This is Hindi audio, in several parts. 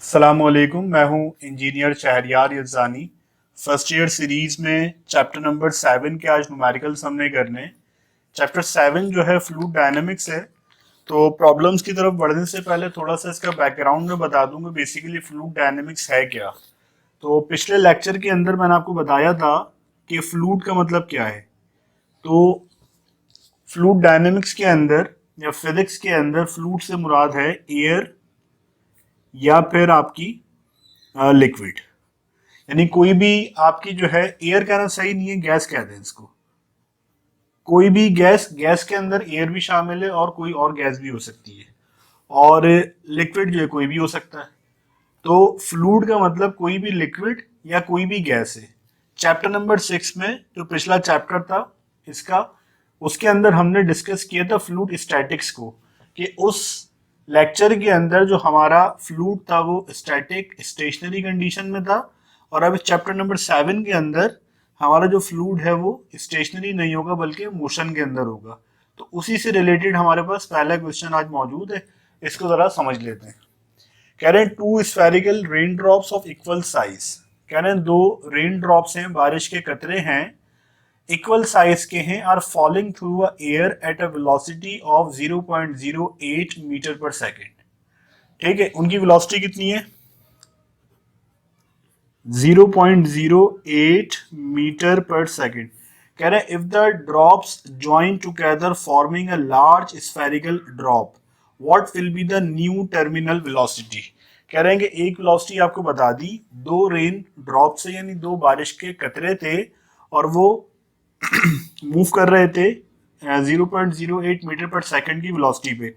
अस्सलामुअलैकुम, मैं हूं engineer Shahriyar Yazani. First year series में चैप्टर नंबर 7 के आज न्यूमेरिकल्स हमने करने। चैप्टर 7 जो है फ्लूइड डायनेमिक्स है। तो प्रॉब्लम्स की तरफ बढ़ने से पहले थोड़ा सा इसका बैकग्राउंड में बता दूंगा बेसिकली फ्लूइड डायनेमिक्स है क्या। तो पिछले लेक्चर के अंदर मैंने आपको बताया था कि फ्लूइड का मतलब क्या है। तो फ्लूइड डायनेमिक्स के अंदर या फिजिक्स के अंदर फ्लूइड से मुराद है एयर या फिर आपकी लिक्विड। यानी कोई भी आपकी जो है, एयर कहना सही नहीं है, गैस कहते हैं इसको। कोई भी गैस, गैस के अंदर एयर भी शामिल है और कोई और गैस भी हो सकती है। और लिक्विड जो है कोई भी हो सकता है। तो फ्लूइड का मतलब कोई भी लिक्विड या कोई भी गैस है। चैप्टर नंबर 6 में जो पिछला चैप्टर था इसका, उसके अंदर हमने डिस्कस किया था फ्लूइड स्टैटिक्स को, कि उस लेक्चर के अंदर जो हमारा फ्लूइड था वो स्टैटिक स्टेशनरी कंडीशन में था। और अब चैप्टर नंबर 7 के अंदर हमारा जो फ्लूइड है वो स्टेशनरी नहीं होगा बल्कि मोशन के अंदर होगा। तो उसी से रिलेटेड हमारे पास पहला क्वेश्चन आज मौजूद है, इसको जरा समझ लेते हैं। कह रहे हैं two spherical rain drops of equal size. कह रहे हैं दो रेन ड्रॉप्स हैं, बारिश के कतरे हैं, इक्वल साइज के हैं, are falling through a air at a velocity of 0.08 metre per second. ठीक है, उनकी वेलोसिटी कितनी है? 0.08 मीटर पर सेकेंड। कह रहे हैं if the drops join together forming a large spherical drop, what will be the new terminal velocity. कह रहे हैं कि एक वेलोसिटी आपको बता दी, दो रेन ड्रॉप से यानी दो बारिश के कतरे थे और वो मूव कर रहे थे 0.08 मीटर पर सेकंड की वेलोसिटी पे।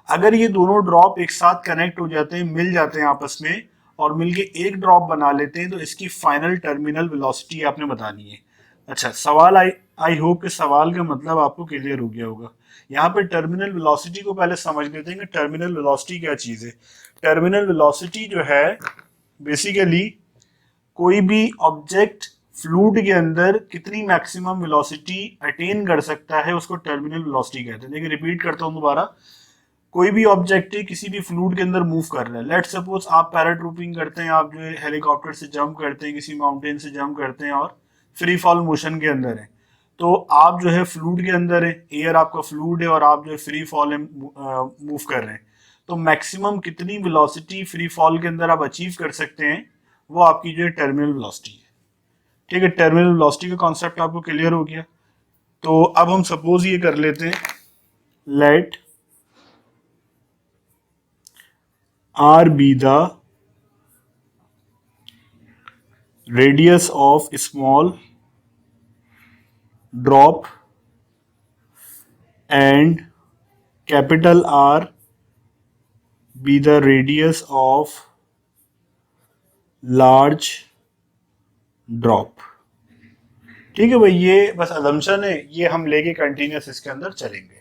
अगर ये दोनों ड्रॉप एक साथ कनेक्ट हो जाते हैं, मिल जाते हैं आपस में और मिलके एक ड्रॉप बना लेते हैं, तो इसकी फाइनल टर्मिनल वेलोसिटी आपने बतानी है। अच्छा सवाल, आई होप कि सवाल का मतलब आपको क्लियर हो गया होगा। यहाँ पे टर्मिनल वेलोसिटी को पहले समझ लेते हैं कि टर्मिनल वेलोसिटी क्या चीज़ है। टर्मिनल वेलोसिटी जो है बेसिकली कोई भी ऑब्जेक्ट फ्लूइड के अंदर कितनी मैक्सिमम वेलोसिटी अटेन कर सकता है उसको टर्मिनल वेलोसिटी कहते हैं। देखिए रिपीट करता हूँ दोबारा। कोई भी ऑब्जेक्ट है किसी भी फ्लूइड के अंदर मूव कर रहा है। लेट सपोज आप पैराट्रूपिंग करते हैं, आप जो है हेलीकॉप्टर से जंप करते हैं, किसी माउंटेन से जंप करते हैं और फ्री फॉल मोशन के अंदर है। तो आप जो है फ्लूइड के अंदर है, एयर आपका फ्लूइड है और आप जो है फ्री फॉल मूव कर रहे हैं। तो मैक्सिमम कितनी वेलोसिटी फ्री फॉल के अंदर आप अचीव कर सकते हैं, वो आपकी जो है टर्मिनल वेलोसिटी है। ठीक है, टर्मिनल वेलोसिटी का कॉन्सेप्ट आपको क्लियर हो गया। तो अब हम सपोज ये कर लेते हैं, let R be the radius of small drop and capital R be the radius of large drop। ठीक है भाई, ये बस अजम्पशन है, ये हम लेके कंटिन्यूस इसके अंदर चलेंगे।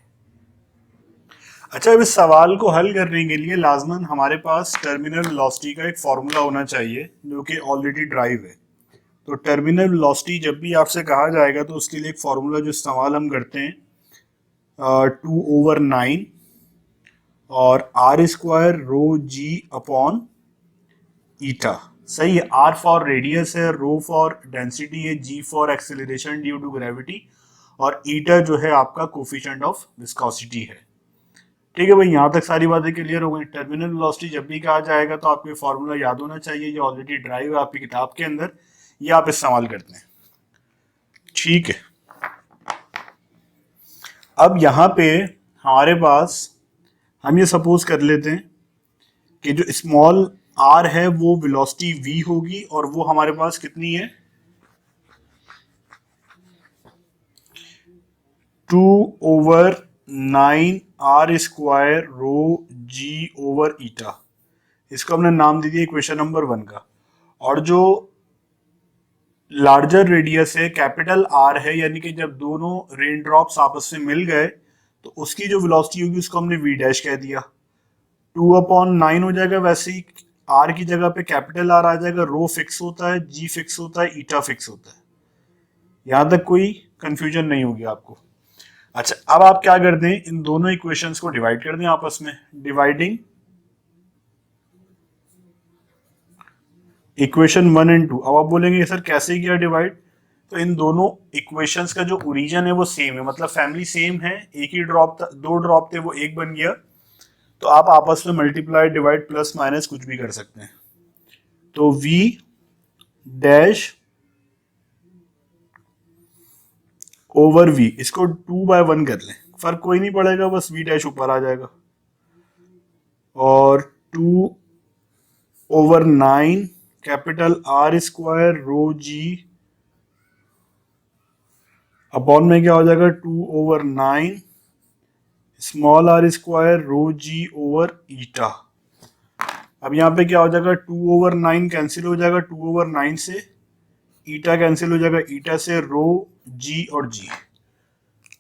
अच्छा, अब इस सवाल को हल करने के लिए लाजमन हमारे पास टर्मिनल वेलोसिटी का एक फॉर्मूला होना चाहिए जो कि ऑलरेडी ड्राइव है। तो टर्मिनल वेलोसिटी जब भी आपसे कहा जाएगा तो उसके लिए एक फॉर्मूला जो इस्तेमाल हम करते हैं 2/9 और R square rho g upon eta. सही है, आर फॉर रेडियस है, रो फॉर डेंसिटी है, g for acceleration due to gravity और ईटा जो है आपका कोफिशिएंट ऑफ विस्कोसिटी है। ठीक है भाई, यहाँ तक सारी बातें क्लियर हो गई। टर्मिनल वेलोसिटी जब भी कहा जाएगा तो आपको फॉर्मूला याद होना चाहिए, ये ऑलरेडी ड्राइव है आपकी किताब के अंदर, ये आप इस्तेमाल करते हैं। ठीक है, अब यहाँ पे हमारे पास हम ये सपोज कर लेते हैं कि जो स्मॉल आर है वो वेलोसिटी वी होगी और वो हमारे पास कितनी है, 2/9 R square rho g over eta. इसको हमने नाम दे दिया इक्वेशन नंबर 1 का। और जो लार्जर रेडियस है कैपिटल आर है, यानी कि जब दोनों रेन ड्रॉप्स आपस में मिल गए तो उसकी जो वेलोसिटी होगी उसको हमने वी डैश कह दिया। 2/9 हो जाएगा, वैसे ही आर की जगह पे कैपिटल आर आ जाएगा, रो फिक्स होता है, जी फिक्स होता है, ईटा फिक्स होता है। यहां तक कोई कंफ्यूजन नहीं होगी आपको। अच्छा, अब आप क्या कर दें, इन दोनों इक्वेशंस को डिवाइड कर दें आपस में। Dividing equation 1 and 2। अब आप बोलेंगे सर कैसे किया डिवाइड, तो इन दोनों इक्वेशंस का जो ओरिजिन है वो सेम है, मतलब फैमिली सेम है, एक ही ड्रॉप था, दो ड्रॉप थे वो एक बन गया, तो आप आपस में मल्टीप्लाई डिवाइड प्लस माइनस कुछ भी कर सकते हैं। तो v डैश ओवर v, इसको 2/1 कर लें, फर्क कोई नहीं पड़ेगा, बस v डैश ऊपर आ जाएगा, और 2/9 capital R square rho g upon में क्या हो जाएगा 2/9 small r square rho g over ईटा। अब यहाँ पे क्या हो जाएगा 2/9 कैंसिल हो जाएगा 2/9 से, ईटा कैंसिल हो जाएगा ईटा से, रो जी और जी।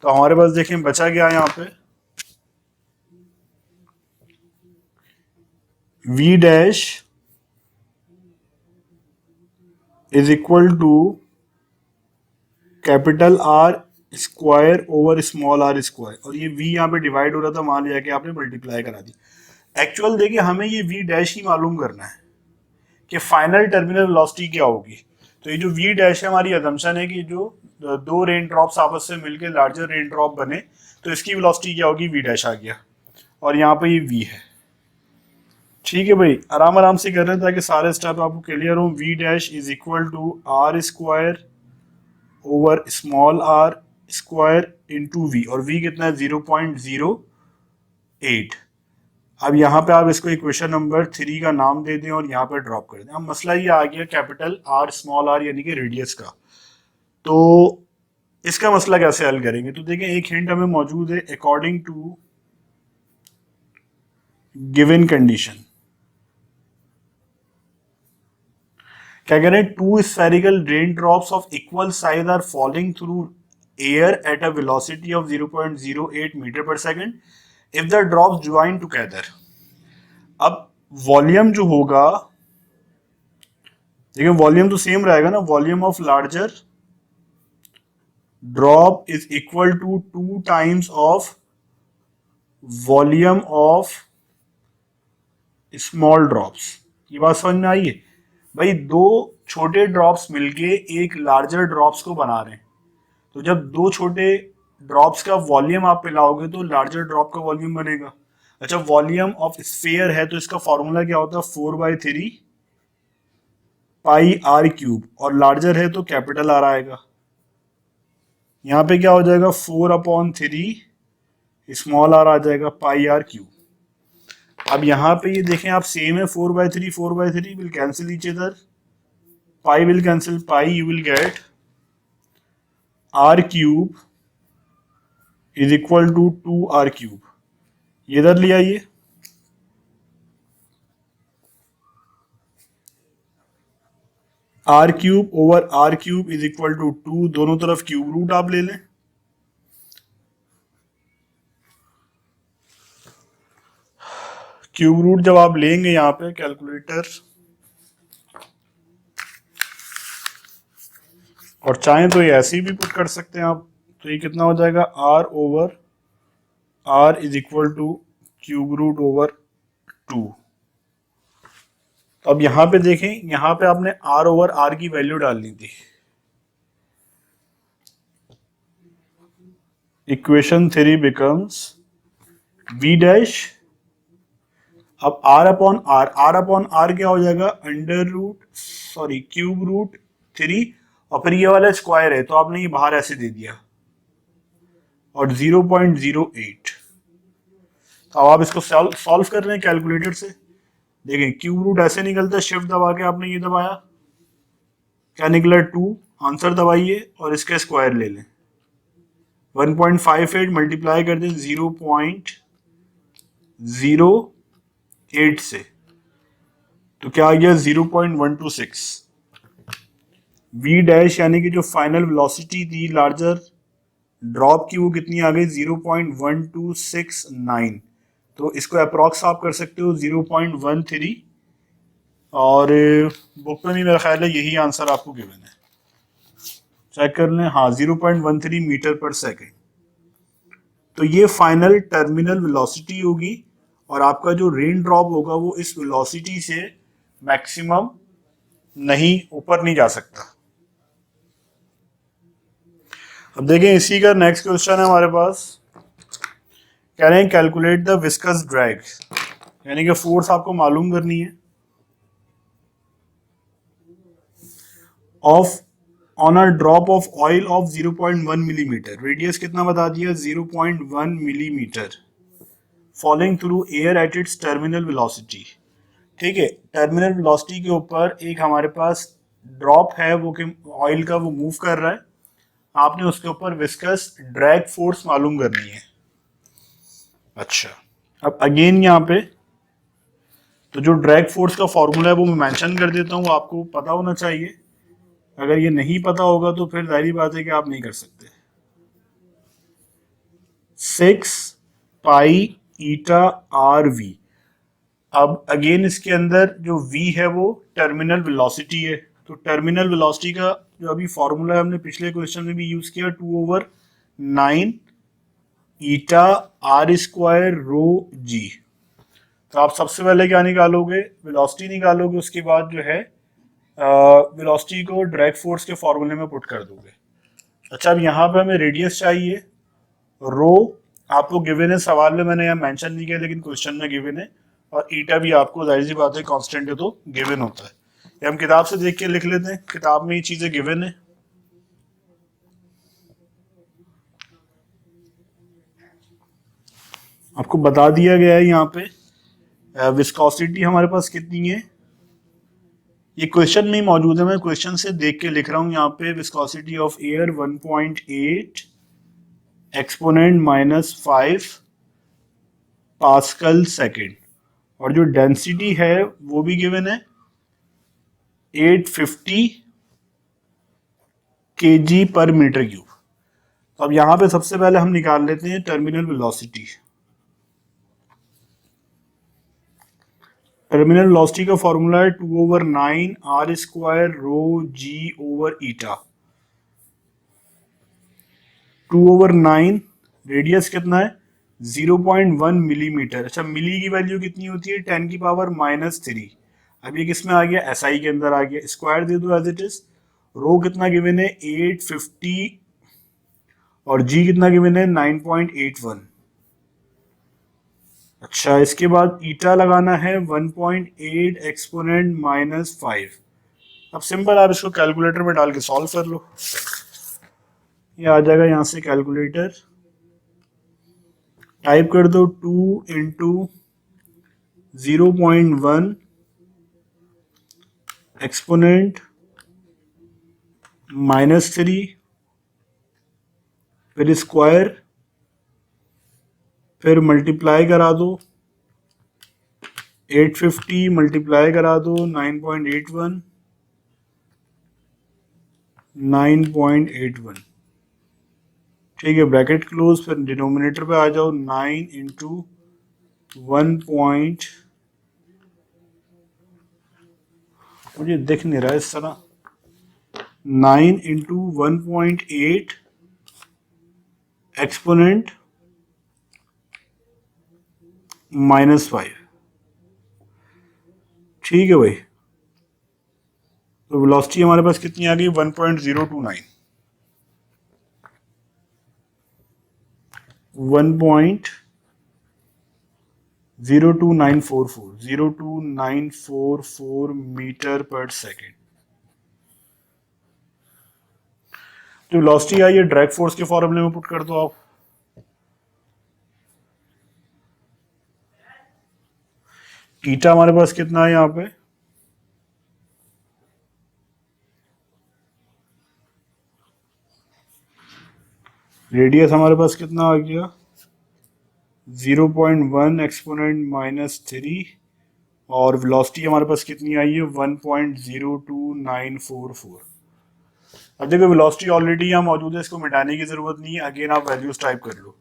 तो हमारे पास देखें बचा क्या यहाँ पे, v dash is equal to capital R square over small r square, और ये v यहाँ पे डिवाइड हो रहा था, मान लिया कि आपने मल्टीप्लाई करा दी। एक्चुअल देखिए हमें ये v डैश ही मालूम करना है कि फाइनल टर्मिनल वेलोसिटी क्या होगी। तो ये जो v डैश है हमारी अजम्पशन है कि जो दो रेन ड्रॉप्स आपस से मिलकर लार्जर रेन ड्रॉप बने तो इसकी वेलोसिटी क्या होगी, v डैश आ गया, और यहाँ पे ये v है। ठीक है भाई, आराम आराम से कर रहे हैं ताकि सारे स्टेप आपको क्लियर हो। v dash is equal to r square over small r square into v, और v कितना है 0.08। अब यहाँ पे आप इसको इक्वेशन नंबर 3 का नाम दे दें और यहाँ पे ड्रॉप कर दें। अब मसला ये आ गया कैपिटल R स्मॉल r यानी कि रेडियस का, तो इसका मसला कैसे हल करेंगे। तो देखें एक हिंट हमें मौजूद है, अकॉर्डिंग टू गिवन कंडीशन क्या कह रहे हैं, two spherical rain drops of equal size are falling through air at a velocity of 0.08 metre per second if the drops join together. अब वॉल्यूम जो होगा, देखिए वॉल्यूम तो सेम रहेगा ना, volume of larger drop is equal to 2 times of volume of small drops. ये बात समझ में आई है भाई, दो छोटे ड्रॉप्स मिलके एक लार्जर ड्रॉप्स को बना रहे हैं, तो जब दो छोटे ड्रॉप्स का वॉल्यूम आप पिलाओगे तो लार्जर ड्रॉप का वॉल्यूम बनेगा। अच्छा वॉल्यूम ऑफ स्फीयर है तो इसका फॉर्मूला क्या होता है 4/3 पाई आर क्यूब, और लार्जर है तो कैपिटल आर आएगा। यहाँ पे क्या हो जाएगा 4/3 स्मॉल आर आ जाएगा पाई आर क्यूब। अब यहाँ पे ये देखें आप सेम है 4/3 will cancel each other, pi will cancel pi, you will get R cube is equal to 2r cube. ये इधर ले आइए, r cube over r cube is equal to 2, दोनों तरफ क्यूब रूट आप ले लें, क्यूब रूट जब आप लेंगे यहाँ पे कैलकुलेटर, और चाहें तो ये ऐसे ही भी पुट कर सकते हैं आप, तो ये कितना हो जाएगा r over r is equal to cube root over 2। तो अब यहाँ पे देखें, यहाँ पे आपने r ओवर r की वैल्यू डालनी थी, इक्वेशन 3 बिकम्स v डैश, अब r अपॉन r क्या हो जाएगा क्यूब रूट 3, और फिर ये वाला स्क्वायर है तो आपने ये बाहर ऐसे दे दिया, और 0.08। तो अब आप इसको सॉल्व कर रहे हैं कैलकुलेटर से, देखें क्यूब रूट ऐसे निकलता है, शिफ्ट दबा के आपने ये दबाया, क्या निकला 2, आंसर दबाइए और इसका स्क्वायर ले लें, 1.58 मल्टीप्लाई कर दें 0.08 से, तो क्या आ गया 0.126। v डैश यानी कि जो फाइनल वेलोसिटी थी लार्जर ड्रॉप की वो कितनी आ गई 0.1269। तो इसको अप्रॉक्स आप कर सकते हो 0.13, और बुक में भी मेरा ख्याल है यही आंसर आपको गिवन है, चेक कर लें, हाँ 0.13 मीटर पर सेकेंड। तो ये फाइनल टर्मिनल वेलोसिटी होगी, और आपका जो रेन ड्रॉप होगा वो इस वेलोसिटी से मैक्सिमम नहीं, ऊपर नहीं जा सकता। अब देखें इसी का नेक्स्ट क्वेश्चन है हमारे पास, कह रहे हैं कैलकुलेट द विस्कस ड्रैग, यानी कि फोर्स आपको मालूम करनी है of on a drop of oil of 0.1 millimetre, radius कितना बता दिया 0.1 millimetre, falling through air at its terminal velocity. ठीक है, टर्मिनल वेलोसिटी के ऊपर एक हमारे पास ड्रॉप है वो कि ऑयल का वो मूव कर रहा है, आपने उसके ऊपर विस्कस ड्रैग फोर्स मालूम करनी है। अच्छा, अब अगेन यहाँ पे तो जो ड्रैग फोर्स का फॉर्मूला है वो मैं मेंशन कर देता हूँ, आपको पता होना चाहिए। अगर ये नहीं पता होगा तो फिर जाहिर बात है कि आप नहीं कर सकते। 6 पाई ईटा आर वी। अब अगेन इसके अंदर जो v है वो टर्मिनल वेलोसिटी है, तो टर्मिनल वेलोसिटी का जो अभी फॉर्मूला है हमने पिछले क्वेश्चन में भी यूज किया 2/9 ईटा आर स्क्वायर रो जी। तो आप सबसे पहले क्या निकालोगे, वेलोसिटी निकालोगे, उसके बाद जो है वेलोसिटी को ड्रैग फोर्स के फॉर्मूले में पुट कर दोगे। अच्छा, अब यहाँ पे हमें रेडियस चाहिए, रो आपको गिवन है, सवाल में मैंने यहाँ मेंशन नहीं किया लेकिन क्वेश्चन में गिवन है, और ईटा भी आपको जाहिर सी बात है कांस्टेंट है तो गिवन होता है। ये हम किताब से देख के लिख लेते हैं, किताब में ये चीजें गिवन है। आपको बता दिया गया है यहाँ पे विस्कोसिटी हमारे पास कितनी है, ये क्वेश्चन में ही मौजूद है, मैं क्वेश्चन से देख के लिख रहा हूँ। यहाँ पे viscosity of air 1.8 exponent -5 pascal second, और जो डेंसिटी है वो भी गिवन है 850 kg पर मीटर क्यूब। तो अब यहाँ पे सबसे पहले हम निकाल लेते हैं टर्मिनल वेलोसिटी। टर्मिनल वेलोसिटी का फॉर्मूला है 2/9 R square rho g over eta. 2/9, radius कितना है 0.1 मिलीमीटर। अच्छा, मिली की वैल्यू कितनी होती है 10⁻³ अब ये किस में आ गया, एसआई के अंदर आ गया, स्क्वायर दे दो एज इट इज। रो कितना गिवन है 850 और जी कितना गिवन है 9.81। अच्छा, इसके बाद ईटा लगाना है 1.8 एक्सपोनेंट -5। अब सिंपल आप इसको कैलकुलेटर में डाल के सॉल्व कर लो, ये आ जाएगा यहाँ से कैलकुलेटर, टाइप कर दो 2 इंटू 0.1 एक्सपोनेंट -3, फिर स्क्वायर, फिर मल्टीप्लाई करा दो 850 मल्टीप्लाई करा दो 9.81 9.81। ठीक है, ब्रैकेट क्लोज, फिर डिनोमिनेटर पे आ जाओ 9 इंटू 1 पॉइंट, मुझे दिख नहीं रहा है इस तरह, 9 इंटू 1.8 एक्सपोनेंट -5। ठीक है भाई, तो वेलोसिटी हमारे पास कितनी आ गई 1.029 0.02944 मीटर पर सेकेंड। तो वेलोसिटी आई है ड्रैग फोर्स के फॉर्मूले में पुट कर दो आप। ईटा हमारे पास कितना है यहाँ पे, रेडियस हमारे पास कितना आ गया 0.1 एक्सपोनेंट -3, और वेलोसिटी हमारे पास कितनी आई है 1.02944। अब देखो वेलोसिटी ऑलरेडी यहाँ मौजूद है, इसको मिटाने की जरूरत नहीं है, अगेन आप वैल्यूज टाइप कर लो,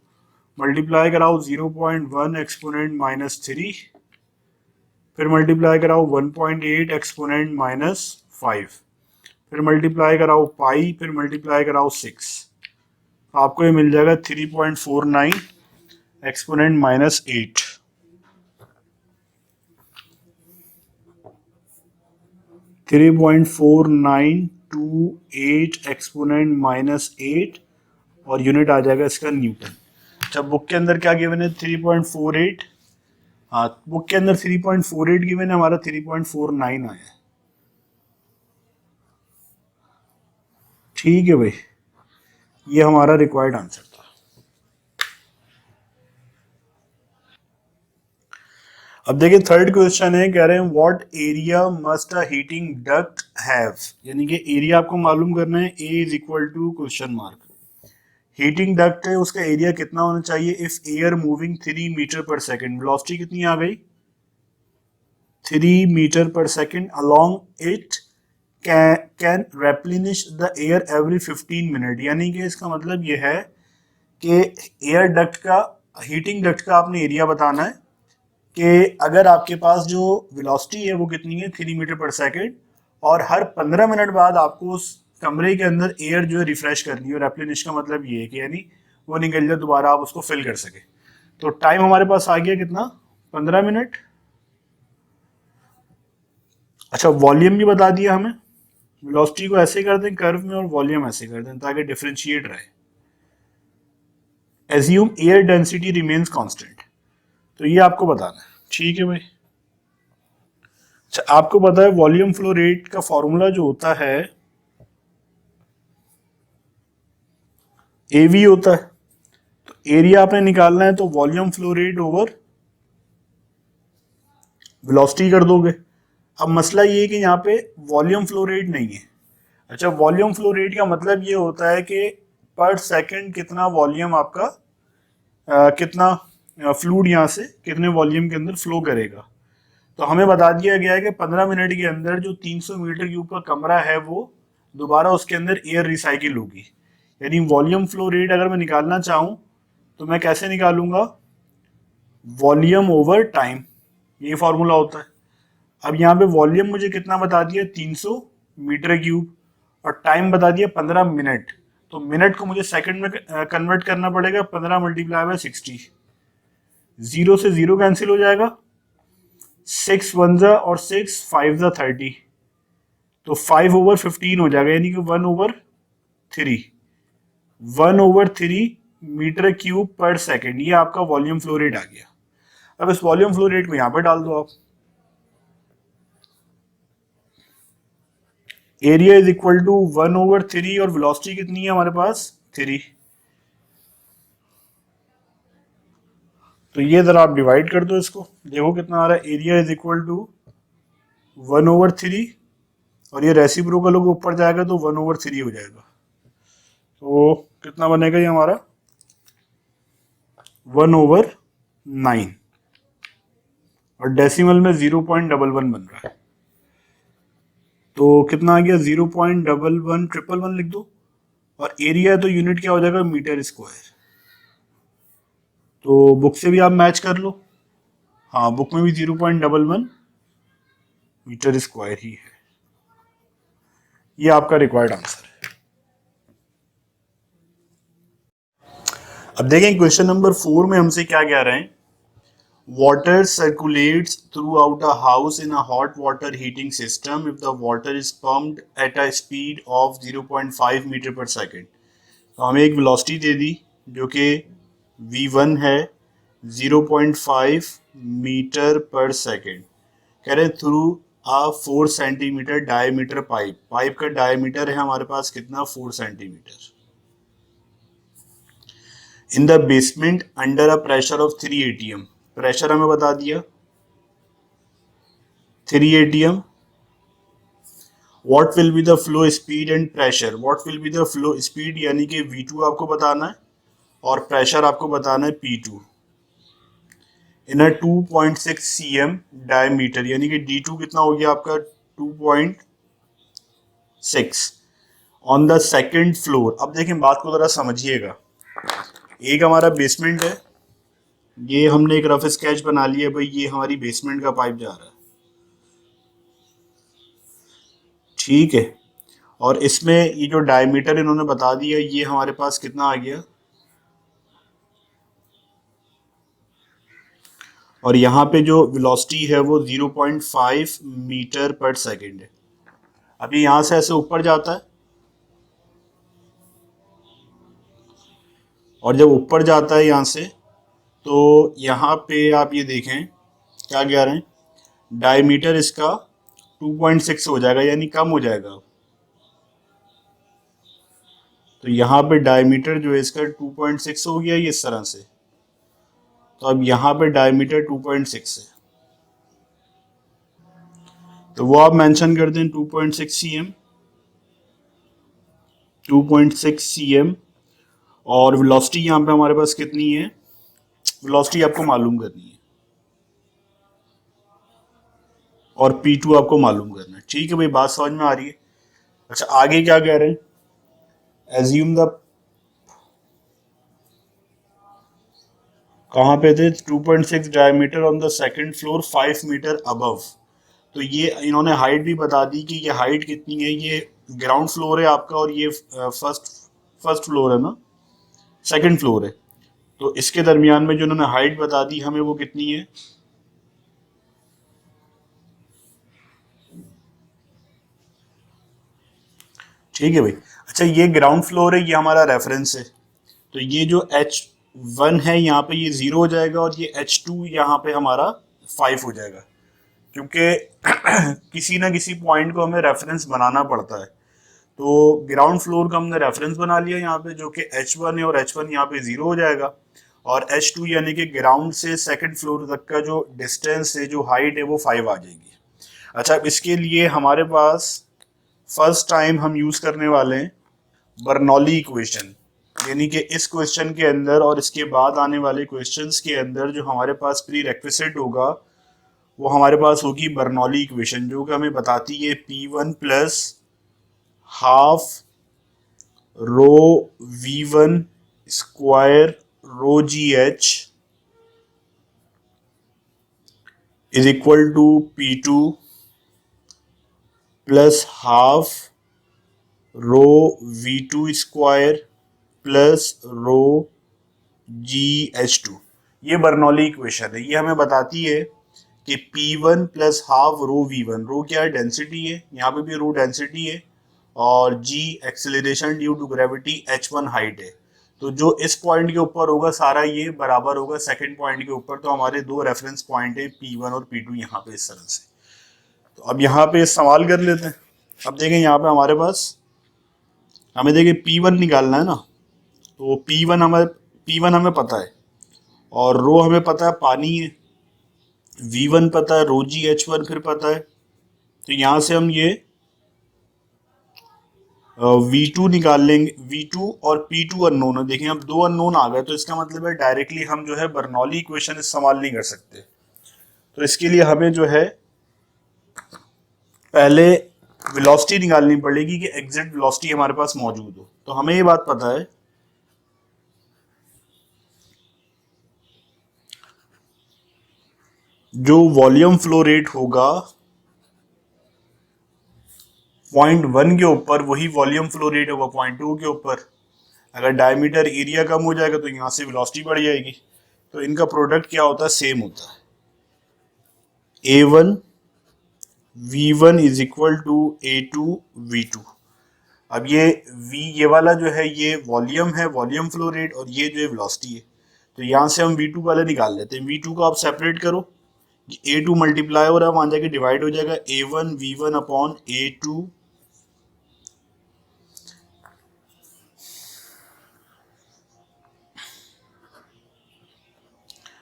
मल्टीप्लाई कराओ 0.1 एक्सपोनेंट -3, फिर मल्टीप्लाई कराओ 1.8 एक्सपोनेंट -5, फिर मल्टीप्लाई कराओ पाई, फिर मल्टीप्लाई कराओ 6, आपको ये मिल जाएगा 3.49 एक्सपोनेंट -8। 3.4928 एक्सपोनेंट -8 और यूनिट आ जाएगा इसका न्यूटन। अच्छा, बुक के अंदर क्या गिवन है? 3.48। हाँ, बुक के अंदर 3.48 गिवन है, हमारा 3.49 आया है। ठीक है भाई, ये हमारा रिक्वायर्ड आंसर था। अब देखिए थर्ड क्वेश्चन है, कह रहे हैं what area must a heating duct have, यानी कि एरिया आपको मालूम करना है। A is equal to question mark, heating duct है उसका एरिया कितना होना चाहिए if air moving 3 metre per second, velocity कितनी आ गई 3 metre per second along it can replenish the air every 15 minute, यानी कि इसका मतलब ये है कि एयर डक्ट का, हीटिंग डक्ट का आपने एरिया बताना है कि अगर आपके पास जो वेलोसिटी है वो कितनी है 3 मीटर पर सेकेंड, और हर 15 मिनट बाद आपको उस कमरे के अंदर एयर जो है रिफ्रेश करनी है। रेप्लिनिश का मतलब ये है कि यानी वो निकल जाए, दोबारा आप उसको फिल कर सके। तो टाइम हमारे पास आ गया कितना, 15 मिनट। अच्छा, वॉल्यूम भी बता दिया हमें, वेलोसिटी को ऐसे कर दें कर्व में और वॉल्यूम ऐसे कर दें ताकि डिफरेंशिएट रहे। Assume air density remains constant, तो ये आपको बताना है। ठीक है भाई। अच्छा, आपको पता है वॉल्यूम फ्लो रेट का फॉर्मूला जो होता है एवी होता है, तो एरिया आपने निकालना है तो volume flow rate over velocity कर दोगे। अब मसला ये है कि यहाँ पे वॉल्यूम फ्लो रेट नहीं है। अच्छा, वॉल्यूम फ्लो रेट का मतलब ये होता है कि पर सेकंड कितना वॉल्यूम आपका कितना फ्लूइड यहाँ से कितने वॉल्यूम के अंदर फ्लो करेगा। तो हमें बता दिया गया है कि 15 मिनट के अंदर जो 300 मीटर क्यूब का कमरा है वो दोबारा उसके अंदर एयर रिसाइकिल होगी। यानी वॉल्यूम फ्लो रेट अगर मैं निकालना चाहूँ तो मैं कैसे निकालूंगा, वॉल्यूम ओवर टाइम, ये फॉर्मूला होता है। अब यहाँ पे वॉल्यूम मुझे कितना बता दिया 300 मीटर क्यूब, और टाइम बता दिया 15 मिनट। तो मिनट को मुझे सेकंड में कन्वर्ट करना पड़ेगा, 15 मल्टीप्लाई बाय 60, जीरो से जीरो कैंसिल हो जाएगा, 6 वन जा और 6 5 जा 30, तो 5/15 हो जाएगा, यानी कि 1/3, 1/3 मीटर क्यूब पर सेकेंड, ये आपका वॉल्यूम फ्लो रेट आ गया। अब इस वॉल्यूम फ्लो रेट को यहां पर डाल दो आप, एरिया इज इक्वल टू 1/3 और वेलोसिटी कितनी है हमारे पास 3। तो ये जरा आप डिवाइड कर दो इसको, देखो कितना आ रहा है, एरिया इज इक्वल टू 1/3 और ये रेसिप्रोकल होकर ऊपर जाएगा तो 1/3 हो जाएगा। तो कितना बनेगा ये हमारा 1/9, और डेसिमल में 0.11 बन रहा है। तो कितना आ गया 0.1111 लिख दो, और एरिया है तो यूनिट क्या हो जाएगा मीटर स्क्वायर। तो बुक से भी आप मैच कर लो, हाँ बुक में भी 0.11 मीटर स्क्वायर ही है। ये आपका रिक्वायर्ड आंसर है। अब देखें क्वेश्चन नंबर 4 में हमसे क्या कह रहे हैं, water circulates throughout a house in a hot water heating system if the water is pumped at a speed of 0.5 metre per second. तो हमें एक वेलोसिटी दे दी जो कि v1 है 0.5 मीटर पर सेकेंड, कह रहे हैं थ्रू आ 4 सेंटीमीटर डायमीटर पाइप, पाइप का डायमीटर है हमारे पास कितना 4 centimetre, in the basement under a pressure of 3 atm, pressure हमें बता दिया 3 atm। What will be the flow speed and pressure, what will be the flow speed यानी कि v2 आपको बताना है और प्रेशर आपको बताना है p2 इन अ 2.6 cm डायमीटर, यानी कि d2 कितना हो गया आपका 2.6 ऑन द सेकेंड फ्लोर। अब देखें बात को जरा समझिएगा, एक हमारा बेसमेंट है, ये हमने एक रफ स्केच बना लिया भाई, ये हमारी बेसमेंट का पाइप जा रहा है, ठीक है। और इसमें ये जो डायमीटर इन्होंने बता दिया ये हमारे पास कितना आ गया, और यहाँ पे जो वेलोसिटी है वो 0.5 मीटर पर सेकेंड है। अभी यहां से ऐसे ऊपर जाता है, और जब ऊपर जाता है यहाँ से, तो यहाँ पे आप ये देखें क्या कह रहे हैं, डायमीटर इसका 2.6 हो जाएगा, यानी कम हो जाएगा। तो यहाँ पे डायमीटर जो है इसका 2.6 हो गया ये इस तरह से। तो अब यहाँ पे डायमीटर 2.6 है, तो वो आप मेंशन कर दें 2.6 cm, 2.6 cm। और वेलोसिटी यहाँ पे हमारे पास कितनी है, वेलोसिटी आपको मालूम करनी है, और P2 आपको मालूम करना है। ठीक है भाई, बात समझ में आ रही है। अच्छा, आगे क्या कह रहे हैं, एज्यूम द, कहाँ पे थे, 2.6 diameter on the second floor 5 metre above. तो ये इन्होंने हाइट भी बता दी कि ये हाइट कितनी है, ये ग्राउंड फ्लोर है आपका, और ये फर्स्ट फ्लोर है ना, सेकंड फ्लोर है। तो इसके दरमियान में जो उन्होंने हाइट बता दी हमें, वो कितनी है, ठीक है भाई। अच्छा, ये ग्राउंड फ्लोर है, ये हमारा रेफरेंस है। तो ये जो H1 है यहाँ पे ये 0 हो जाएगा, और ये H2 यहाँ पे हमारा 5 हो जाएगा, क्योंकि किसी ना किसी पॉइंट को हमें रेफरेंस बनाना पड़ता है। तो ग्राउंड फ्लोर का हमने रेफरेंस बना लिया यहाँ पे, जो कि H1 है, और H1 यहाँ पे 0 हो जाएगा, और H2 यानी कि ग्राउंड से सेकंड फ्लोर तक का जो डिस्टेंस है, जो हाइट है, वो 5 आ जाएगी। अच्छा, अब इसके लिए हमारे पास फर्स्ट टाइम हम यूज करने वाले हैं बर्नौली इक्वेशन, यानी कि इस क्वेश्चन के अंदर और इसके बाद आने वाले क्वेश्चंस के अंदर जो हमारे पास प्री रेक्विजिट होगा, वो हमारे पास होगी बर्नौली इक्वेशन, जो कि हमें बताती है P1 plus half rho V1 square rho GH is equal to P2 plus half rho V2 square plus rho GH2। ये बर्नौली इक्वेशन है, ये हमें बताती है कि P1 plus half rho V1, रो क्या है, डेंसिटी है, यहाँ पे भी रो डेंसिटी है, और G acceleration due to gravity, H1 height है। तो जो इस पॉइंट के ऊपर होगा सारा ये बराबर होगा सेकंड पॉइंट के ऊपर। तो हमारे दो रेफरेंस पॉइंट है P1 और P2 यहाँ पे इस तरह से। तो अब यहाँ पे इस्तेमाल कर लेते हैं। अब देखें यहाँ पे हमारे पास, हमें देखिए P1 निकालना है ना, तो P1 हमें पता है, और रो हमें पता है पानी है, V1 पता है, रो GH1 फिर पता है। तो यहाँ से हम ये V2 निकाल लेंगे, V2 और P2 अननोन है। देखें अब दो अननोन आ गए, तो इसका मतलब है डायरेक्टली हम जो है बर्नौली इक्वेशन इस्तेमाल नहीं कर सकते। तो इसके लिए हमें जो है पहले वेलोसिटी निकालनी पड़ेगी कि एग्जैक्ट वेलोसिटी हमारे पास मौजूद हो। तो हमें ये बात पता है जो वॉल्यूम फ्लो रेट होगा 0.1 के ऊपर, वही वॉल्यूम फ्लो रेट होगा 0.2 के ऊपर। अगर डायमीटर एरिया कम हो जाएगा तो यहाँ से वेलोसिटी बढ़ जाएगी। तो इनका प्रोडक्ट क्या होता है, सेम होता है, A1 V1 is equal to A2 V2। अब ये वाला जो है ये वॉल्यूम है, वॉल्यूम फ्लो रेट, और ये जो है वेलोसिटी है। तो यहाँ से हम V2 वाले निकाल लेते हैं। V2 को आप सेपरेट करो, A2 मल्टीप्लाई हो रहा है, वहां जाके डिवाइड हो जाएगा, A1 V1 अपॉन A2।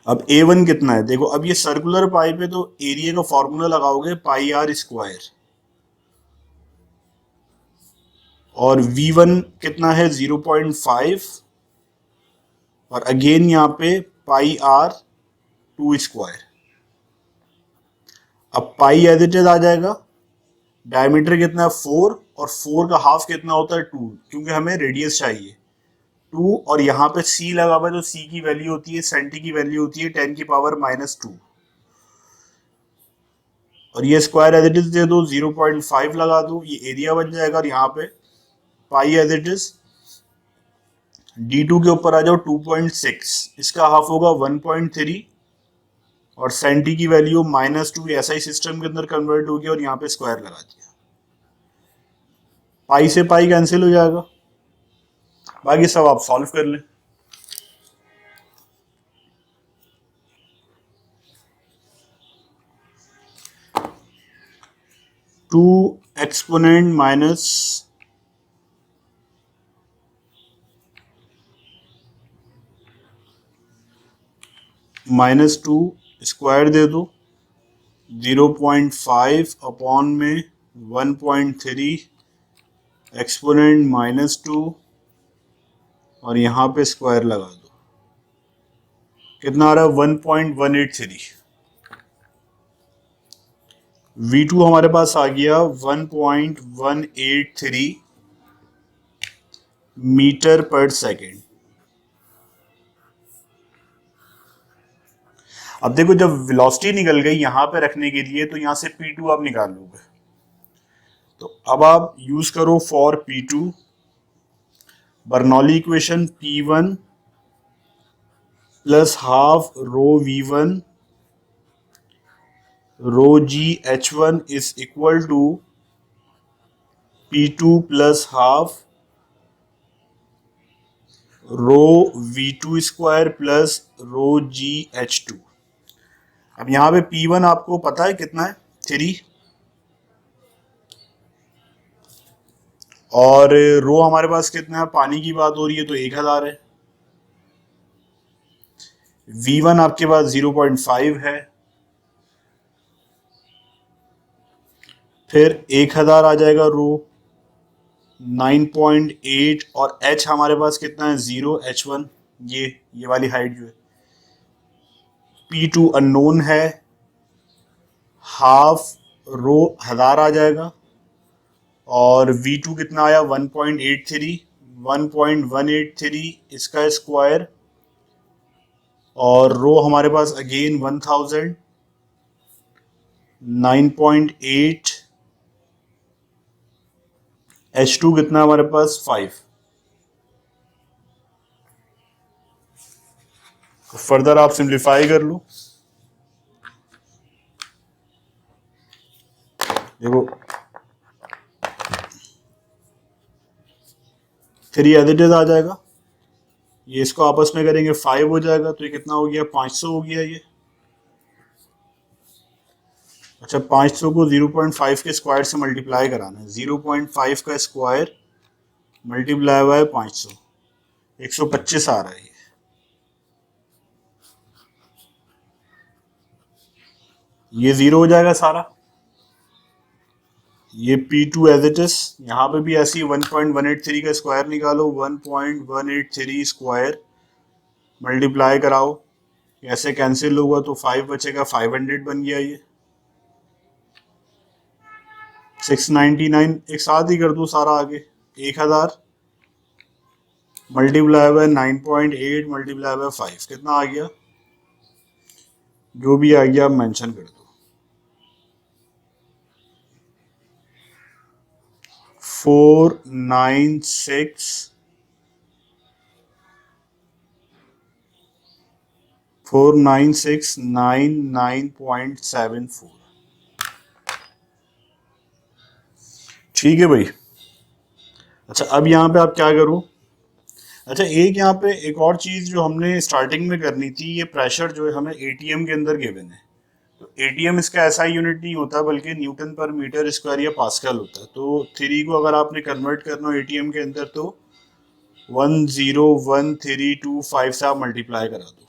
अब A1 कितना है देखो, अब ये सर्कुलर पाइप है, तो एरिया का फॉर्मूला लगाओगे पाई आर स्क्वायर, और V1 कितना है 0.5, और अगेन यहाँ पे पाई आर 2 स्क्वायर। अब पाई एज इट इज आ जाएगा, डायमीटर कितना है 4, और 4 का हाफ कितना होता है 2, क्योंकि हमें रेडियस चाहिए 2, और यहाँ पे C लगा हुआ है, तो C की वैल्यू होती है, सेंटी की वैल्यू होती है 10 की पावर -2, और ये स्क्वायर एज इट इज दे दो, 0.5 लगा दो, ये एरिया बन जाएगा, और यहाँ पे पाई एज इट इज D2 के ऊपर आ जाओ 2.6, इसका हाफ होगा 1.3, और सेंटी की वैल्यू -2, ऐसा ही सिस्टम के अंदर कन्वर्ट हो गया, और यहाँ पे स्क्वायर लगा दिया। पाई से पाई कैंसिल हो जाएगा, बाकी सब आप सॉल्व कर लें। Two exponent minus two square दे दो, 0.5 अपॉन में 1.3 एक्सपोनेंट -2 और यहाँ पे स्क्वायर लगा दो, कितना आ रहा है 1.183। V2 हमारे पास आ गया 1.183 मीटर पर सेकेंड। अब देखो जब वेलोसिटी निकल गई यहां पे रखने के लिए तो यहां से P2 आप निकाल लोगे, तो अब आप यूज करो for P2 Bernoulli equation P1 plus half rho V1 rho GH1 is equal to P2 plus half rho V2 square plus rho GH2। अब यहाँ पे P1 आपको पता है कितना है 3, और रो हमारे पास कितना है, पानी की बात हो रही है तो 1000 है। V1 आपके पास 0.5 है, फिर 1000 आ जाएगा रो 9.8 और H हमारे पास कितना है 0 H1, ये वाली हाइट जो है। P2 अननोन है, हाफ रो 1000 आ जाएगा, और V2 कितना आया 1.83, 1.183 इसका स्क्वायर, और रो हमारे पास अगेन 1000, 9.8, H2 कितना हमारे पास 5। फर्दर आप सिंप्लीफाई कर लो, देखो 3 एज इट इज आ जाएगा, ये इसको आपस में करेंगे 5 हो जाएगा, तो ये कितना हो गया 500 हो गया ये। अच्छा 500 को 0.5 के स्क्वायर से मल्टीप्लाई कराना है, 0.5 का स्क्वायर मल्टीप्लाई हुआ है 500, 125 आ रहा है ये 0 हो जाएगा सारा। ये P2 एज इट इज, यहाँ पे भी ऐसी 1.183 का स्क्वायर निकालो, 1.183 स्क्वायर मल्टीप्लाई कराओ, ऐसे कैंसिल होगा तो 5 बचेगा, 500 बन गया ये। 699 एक साथ ही कर दो सारा आगे, 1000 मल्टीप्लाई बाय 9.8 मल्टीप्लाई बाय 5 कितना आ गया, जो भी आ गया आप मेंशन कर दो। 49699.74। ठीक है भाई। अच्छा अब यहाँ पे आप क्या करो, अच्छा एक यहाँ पे एक और चीज जो हमने स्टार्टिंग में करनी थी, ये प्रेशर जो है हमें एटीएम के अंदर गिवन है, तो एटीएम इसका ऐसा यूनिट नहीं होता बल्कि न्यूटन पर मीटर स्क्वायर या पास्कल होता है। तो 3 को अगर आपने कन्वर्ट करना हो एटीएम के अंदर तो 101325 से आप मल्टीप्लाई करा दो,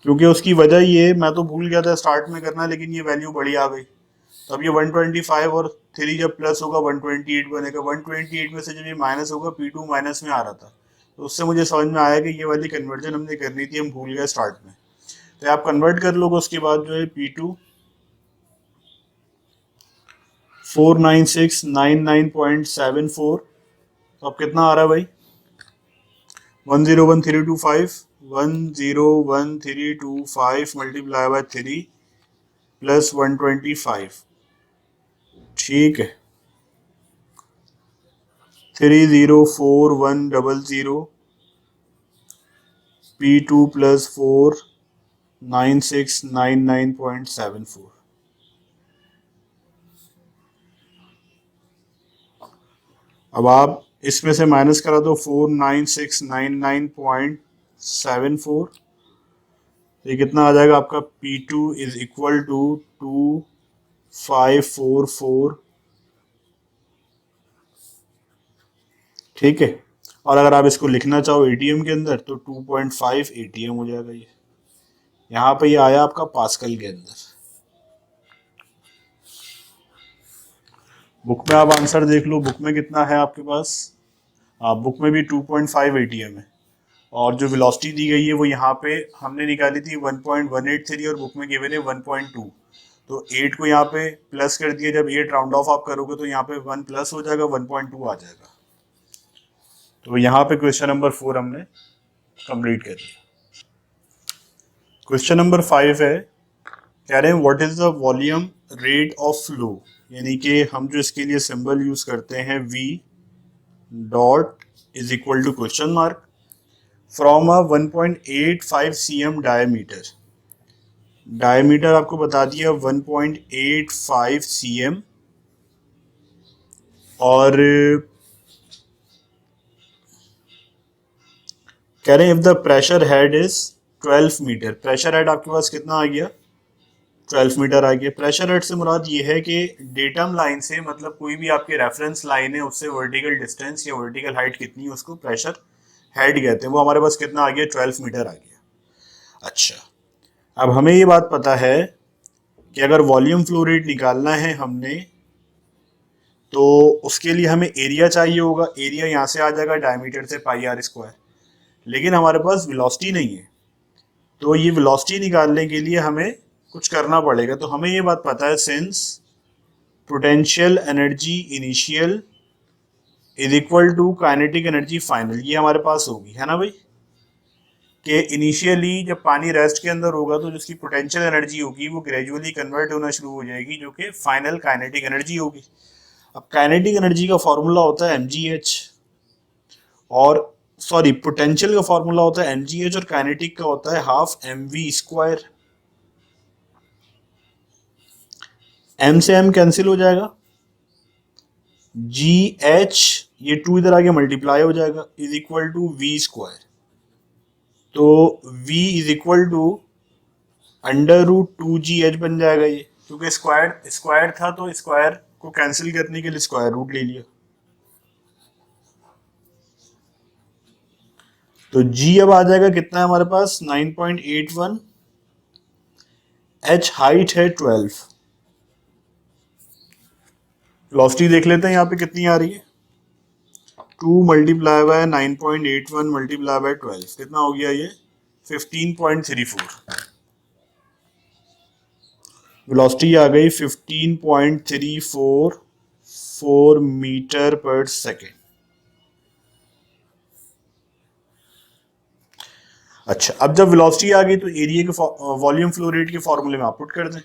क्योंकि उसकी वजह ये मैं तो भूल गया था स्टार्ट में करना, लेकिन ये वैल्यू बड़ी आ गई, तो अब ये 125 और 3 जब प्लस होगा 128 बनेगा, 128 में से जब ये माइनस होगा P2 माइनस में आ रहा था, तो उससे मुझे समझ में आया कि ये वाली कन्वर्जन हमने करनी थी, हम भूल गए स्टार्ट में। तो आप कन्वर्ट कर लोगे, उसके बाद जो है P2 49699.74, तो अब कितना आ रहा है भाई 101325, 101325 मल्टीप्लाई बाय 3 प्लस 125, ठीक है 304100 P2 प्लस 49699.74। अब आप इसमें से माइनस करा दो 49699.74, ये कितना आ जाएगा आपका P2 इज इक्वल टू 2544। ठीक है, और अगर आप इसको लिखना चाहो एटीएम के अंदर तो 2.5 एटीएम हो जाएगा। ये यहाँ पे ये आया आपका पास्कल के अंदर। बुक में आप आंसर देख लो, बुक में कितना है आपके पास। बुक में भी 2.5 एटीएम है, और जो वेलोसिटी दी गई है वो यहाँ पे हमने निकाली थी 1.183 और बुक में गिवन है 1.2। तो 8 को यहाँ पे प्लस कर दिया, जब 8 राउंड ऑफ आप करोगे तो यहाँ पे 1 प्लस हो जाएगा, 1.2 आ जाएगा। तो यहाँ पे क्वेश्चन नंबर 4 हमने कंप्लीट कर दिया। क्वेश्चन नंबर 5 है, कह रहे हैं what is the volume rate of flow, यानी कि हम जो इसके लिए सिंबल यूज करते हैं V dot is equal to question mark from a 1.85 cm diameter आपको बता दिया 1.85 cm, और कह रहे हैं if the pressure head is 12 metre, pressure head आपके पास कितना आ गया 12 मीटर आ गया। प्रेशर हेड से मुराद ये है कि डेटम लाइन से, मतलब कोई भी आपके रेफरेंस लाइन है उससे वर्टिकल डिस्टेंस या वर्टिकल हाइट कितनी है उसको प्रेशर हेड कहते हैं। वो हमारे पास कितना आ गया 12 मीटर आ गया। अच्छा, अब हमें ये बात पता है कि अगर वॉल्यूम फ्लो रेट निकालना है हमने तो उसके लिए हमें एरिया चाहिए होगा। एरिया यहाँ से आ जाएगा डायमीटर से पाई आर स्क्वायर, लेकिन हमारे पास वेलोसिटी नहीं है, तो ये वेलोसिटी निकालने के लिए हमें कुछ करना पड़ेगा। तो हमें ये बात पता है since potential energy initial is equal to kinetic energy final, ये हमारे पास होगी, है ना भाई, कि इनिशियली जब पानी रेस्ट के अंदर होगा तो जिसकी पोटेंशियल एनर्जी होगी वो ग्रेजुअली कन्वर्ट होना शुरू हो जाएगी, जो कि फाइनल काइनेटिक एनर्जी होगी। अब काइनेटिक एनर्जी का फॉर्मूला होता है mgh, और सॉरी पोटेंशियल का फॉर्मूला होता है mgh और काइनेटिक का होता है हाफ mv स्क्वायर। m से m कैंसिल हो जाएगा, gh ये 2 इधर आगे मल्टीप्लाई हो जाएगा is equal to v square. तो v is equal to under root 2gh बन जाएगा ये, क्योंकि स्क्वायर स्क्वायर था तो स्क्वायर को कैंसिल करने के लिए स्क्वायर रूट ले लिया। तो g अब आ जाएगा कितना है हमारे पास 9.81, h हाइट है 12। वेलोसिटी देख लेते हैं यहाँ पे कितनी आ रही है, 2 मल्टीप्लाई बाय 9.81 मल्टीप्लाई बाय 12 कितना हो गया ये 15.34। वेलोसिटी आ गई 15.344 मीटर पर सेकेंड। अच्छा, अब जब वेलोसिटी आ गई तो एरिया के वॉल्यूम फ्लो रेट के फॉर्मूले में आप पुट कर दें।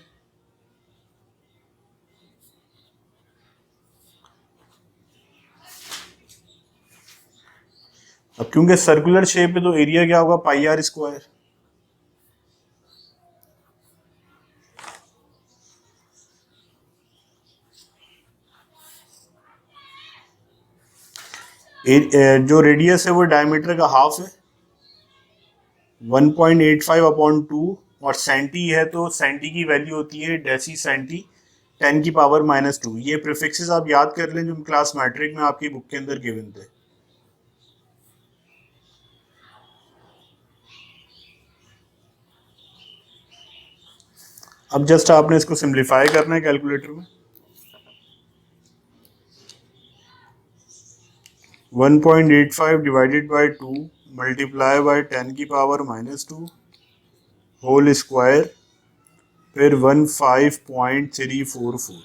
अब क्योंकि सर्कुलर शेप है तो एरिया क्या होगा पाई आर स्क्वायर। जो रेडियस है वो डायमीटर का हाफ है 1.85 अपॉन 2, और सेंटी है तो सेंटी की वैल्यू होती है डेसी सेंटी 10 की पावर -2। ये प्रीफिक्सेस आप याद कर लें जो क्लास मैट्रिक में आपकी बुक के अंदर गिवन थे। अब जस्ट आपने इसको सिंप्लीफाई करना है कैलकुलेटर में। 1.85 डिवाइडेड बाय 2 मल्टीप्लाई बाय 10 की पावर -2 होल स्क्वायर, फिर 15.344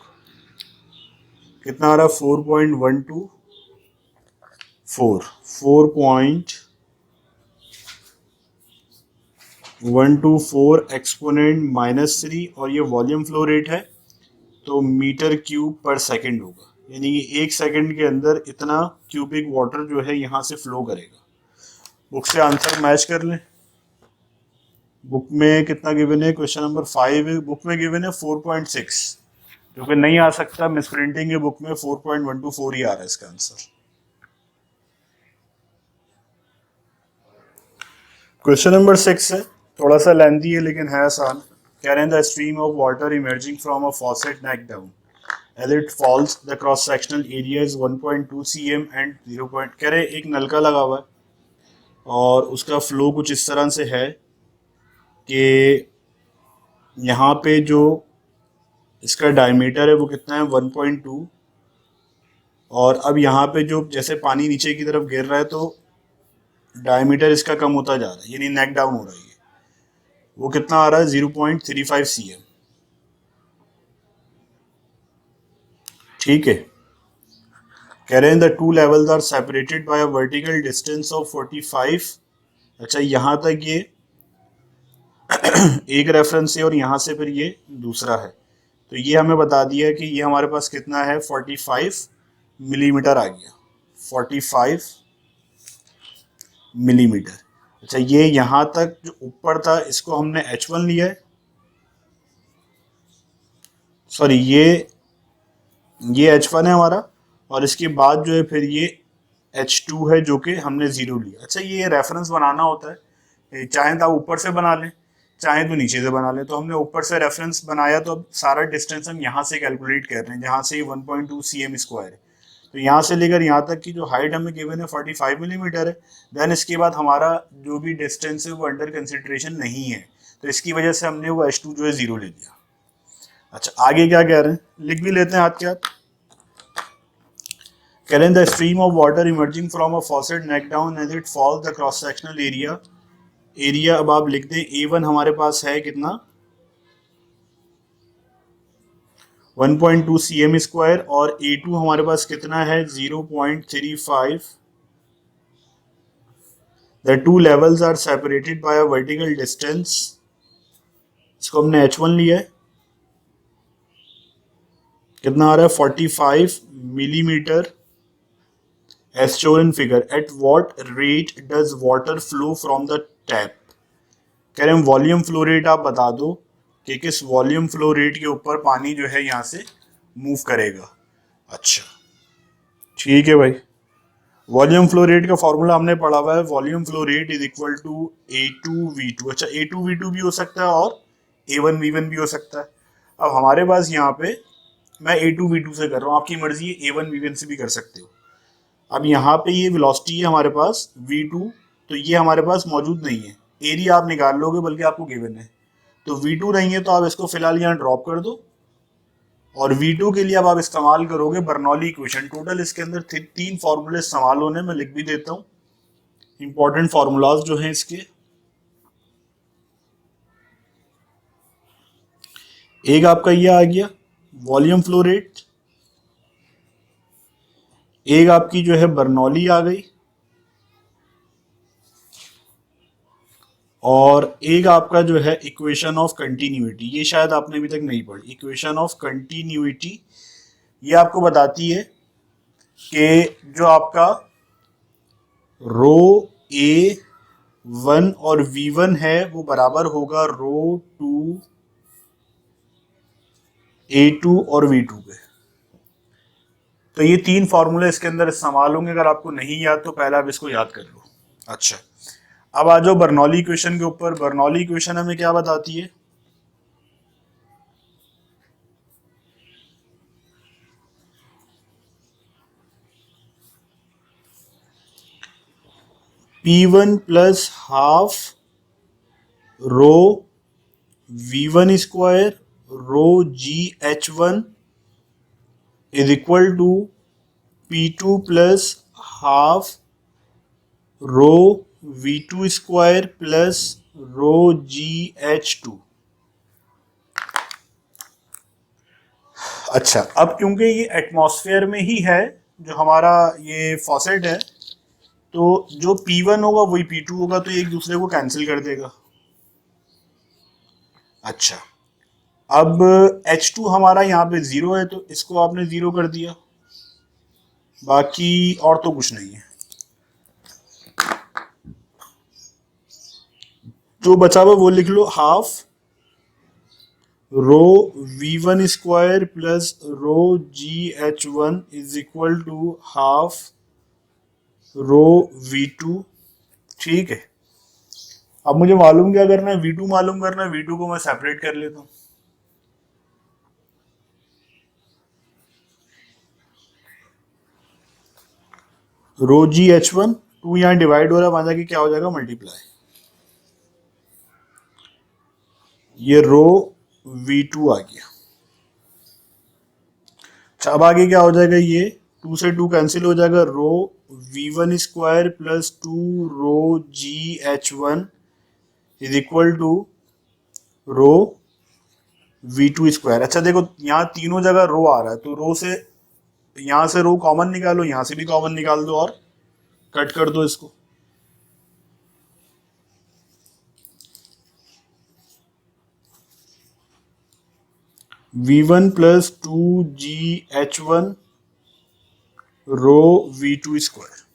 कितना आ रहा 4.124 एक्सपोनेंट -3, और ये वॉल्यूम फ्लो रेट है तो मीटर क्यूब पर सेकंड होगा, यानी कि 1 सेकंड के अंदर इतना क्यूबिक वाटर जो है यहाँ से फ्लो करेगा। बुक से आंसर मैच कर लें। बुक में कितना गिवन है क्वेश्चन नंबर 5 है, बुक में गिवन है 4.6, जो कि नहीं आ सकता, मिस प्रिंटिंग है बुक में 4.124 ही आ रहा है इसका आंसर। क्वेश्चन नंबर 6 है, थोड़ा सा लेंथी है लेकिन है आसान। कह रहे हैं the stream of water emerging from a faucet neck down as it falls the cross sectional area is 1.2 cm and 0. कह रहे एक नलका लगा हुआ है और उसका फ्लो कुछ इस तरह से है कि यहाँ पे जो इसका डायमीटर है वो कितना है 1.2, और अब यहाँ पे जो जैसे पानी नीचे की तरफ गिर रहा है तो डायमीटर इसका कम होता जा रहा है, यानी नेक डाउन हो रही है। वो कितना आ रहा है 0.35 cm। ठीक है, कह रहे हैं the two levels are separated by a vertical distance of 45। अच्छा, यहाँ तक ये एक रेफरेंस है और यहाँ से फिर ये दूसरा है, तो ये हमें बता दिया कि ये हमारे पास कितना है 45 मिलीमीटर आ गया, 45 मिलीमीटर। अच्छा, ये यहाँ तक जो ऊपर था इसको हमने H1 लिया है, सॉरी ये H1 है हमारा, और इसके बाद जो है फिर ये H2 है जो कि हमने 0 लिया। अच्छा, ये रेफरेंस बनाना होता है, चाहे तो आप ऊपर से बना लें चाहे तो नीचे से बना लें। तो हमने ऊपर से रेफरेंस बनाया, तो अब सारा डिस्टेंस हम यहाँ से कैलकुलेट कर रहे हैं, जहाँ से 1.2 cm स्क्वायर है। तो यहाँ से लेकर यहाँ तक की जो हाइट हमें गिवन है 45 मिलीमीटर है। देन इसके बाद हमारा जो भी डिस्टेंस है वो अंडर कंसिडरेशन नहीं है, तो इसकी वजह से हमने वो H2 जो है 0 ले लिया। अच्छा, आगे क्या कह रहे हैं, लिख भी लेते हैं हाथ के हाथ। कह रहे हैं the stream of water emerging from a faucet neck down as it falls the cross sectional area अब आप लिख दें A1 हमारे पास है कितना 1.2 cm स्क्वायर, और A2 हमारे पास कितना है 0.35। The two levels are separated by a vertical distance, इसको हमने H1 लिया है, कितना आ रहा है 45 millimetre as shown in figure. At what rate does water flow from the tap. कह रहे हैं वॉल्यूम फ्लो रेट आप बता दो कि किस वॉल्यूम फ्लो रेट के ऊपर पानी जो है यहाँ से मूव करेगा। अच्छा, ठीक है भाई, वॉल्यूम फ्लो रेट का फॉर्मूला हमने पढ़ा हुआ है, volume flow rate is equal to A2V2। अच्छा, A2V2 भी हो सकता है और A1V1 भी हो सकता है। अब हमारे पास यहाँ पे मैं A2V2 से कर रहा हूँ, आपकी मर्जी है A1V1 से भी कर सकते हो। अब यहाँ पे ये वेलोसिटी है हमारे पास V2, तो ये हमारे पास मौजूद नहीं है, एरिया आप निकाल लोगे बल्कि आपको गिवन है, तो V2 नहीं है तो आप इसको फिलहाल यहाँ ड्रॉप कर दो, और V2 के लिए अब आप इस्तेमाल करोगे बर्नौली इक्वेशन। टोटल इसके अंदर 3 फार्मूले इस्तेमाल होने, मैं लिख भी देता हूँ इंपॉर्टेंट फार्मूलाज जो हैं इसके। एक आपका ये आ गया वॉल्यूम फ्लो रेट, एक आपकी जो है बर्नौली आ गई, और एक आपका जो है इक्वेशन ऑफ कंटिन्यूटी। ये शायद आपने अभी तक नहीं पढ़ी, इक्वेशन ऑफ कंटिन्यूटी। ये आपको बताती है कि जो आपका रो A1 और V1 है वो बराबर होगा रो टू A2 और V2 पे। तो ये 3 फॉर्मूले इसके अंदर इस्तेमाल होंगे, अगर आपको नहीं याद तो पहले आप इसको याद कर लो। अच्छा, अब आ जाओ बर्नौली इक्वेशन के ऊपर। बर्नौली इक्वेशन हमें क्या बताती है, P1 plus half rho V1 square rho GH1 is equal to P2 plus half rho V2 square plus rho GH2। अच्छा, अब क्योंकि ये एटमॉस्फेयर में ही है जो हमारा ये फॉसेट है, तो जो P1 होगा वही P2 होगा, तो एक दूसरे को कैंसिल कर देगा। अच्छा, अब H2 हमारा यहाँ पे 0 है तो इसको आपने 0 कर दिया, बाकी और तो कुछ नहीं है। जो बचा हुआ वो लिख लो, half rho V1 square plus rho GH1 is equal to half rho V2। ठीक है, अब मुझे मालूम क्या करना है, V2 मालूम करना है, V2 को मैं सेपरेट कर लेता हूँ। रो जी H1, 2 यहाँ डिवाइड हो रहा है, वहां जाके क्या हो जाएगा, मल्टीप्लाई। ये रो V2 आ गया। अच्छा अब आगे क्या हो जाएगा, ये 2 से 2 कैंसिल हो जाएगा, rho V1 square plus 2 rho GH1 is equal to rho V2 square. अच्छा देखो यहाँ तीनों जगह रो आ रहा है, तो रो से यहाँ से रो कॉमन निकालो, यहाँ से भी कॉमन निकाल दो और कट कर दो इसको। V1 प्लस 2GH1 रो V2 स्क्वायर।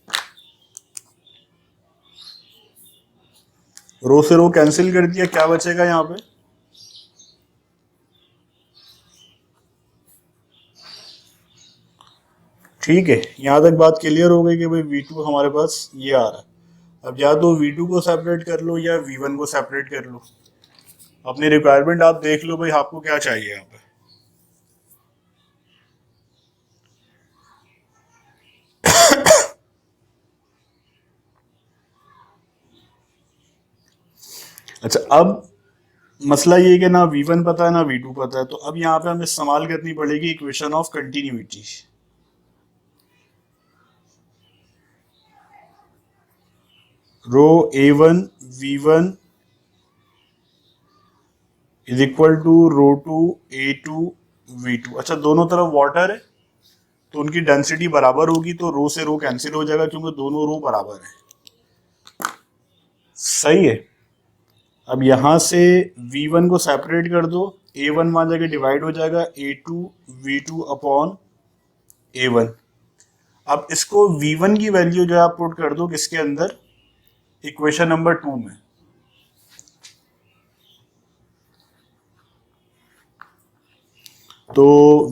रो से रो कैंसिल कर दिया, क्या बचेगा यहाँ पे, ठीक है। यहां तक बात क्लियर हो गई कि भाई V2 हमारे पास ये आ रहा है। अब या तो V2 को सेपरेट कर लो या V1 को सेपरेट कर लो, अपनी रिक्वायरमेंट आप देख लो भाई, आपको क्या चाहिए यहाँ पे। अच्छा अब मसला ये है कि ना V1 पता है ना V2 पता है, तो अब यहाँ पे हमें इस्तेमाल करनी पड़ेगी equation of continuity. Rho A1 V1 is equal to rho two A2 V2। अच्छा दोनों तरफ वाटर है तो उनकी डेंसिटी बराबर होगी, तो रो से रो कैंसिल हो जाएगा क्योंकि दोनों रो बराबर है। सही है। अब यहां से V1 को सेपरेट कर दो, A1 वहां जाके डिवाइड हो जाएगा, A2 V2 अपॉन A1। अब इसको V1 की वैल्यू जो है आप पुट कर दो किसके अंदर, इक्वेशन नंबर 2 में। तो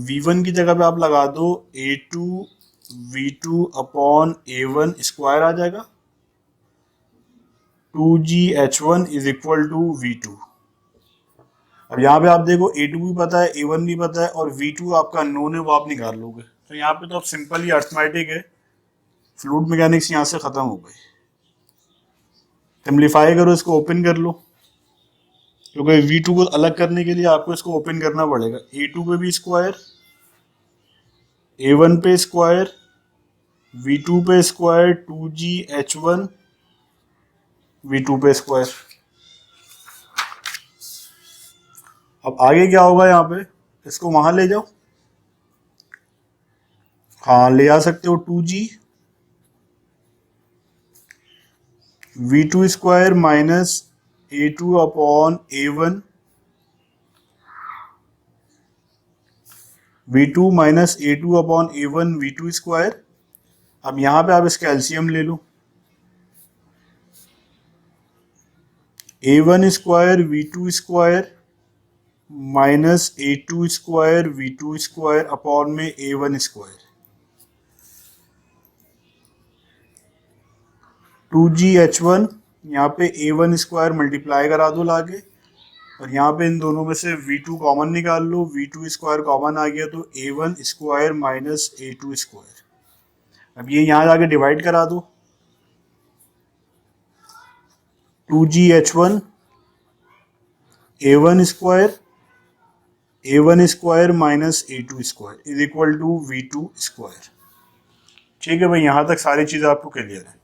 V1 की जगह पे आप लगा दो A2 V2 upon A1 square आ जाएगा, 2GH1 is equal to V2। अब यहाँ पे आप देखो A2 भी पता है, A1 भी पता है, और V2 आपका नोन है, वो आप निकाल लोगे। तो यहाँ पे तो अब सिंपल ही अर्थमेटिक है, फ्लूइड मैकेनिक्स यहाँ से खत्म हो गई। सिंप्लीफाई करो, इसको ओपन कर लो, क्योंकि V2 को अलग करने के लिए आपको इसको ओपन करना पड़ेगा। A2 पे भी स्क्वायर, A1 पे स्क्वायर, V2 पे स्क्वायर, 2GH1 V2 पे स्क्वायर। अब आगे क्या होगा यहाँ पे, इसको वहां ले जाओ, हाँ ले आ सकते हो, 2G V2 square minus A2 upon A1 V2 minus A2 upon A1 V2 square. अब यहां पे आप इसका एलसीएम ले लो, A1 square V2 square minus A2 square V2 square upon में A1 स्क्वायर। 2GH1 यहाँ पे A1 स्क्वायर मल्टीप्लाई करा दो लाके, और यहाँ पे इन दोनों में से V2 कॉमन निकाल लो, V2 स्क्वायर कॉमन आ गया तो A1 square minus A2 square. अब ये यहाँ जाके डिवाइड करा दो, 2GH1 A1 square, A1 square minus A2 square is equal to V2 square. ठीक है भाई, यहाँ तक सारी चीज़ आपको क्लियर है।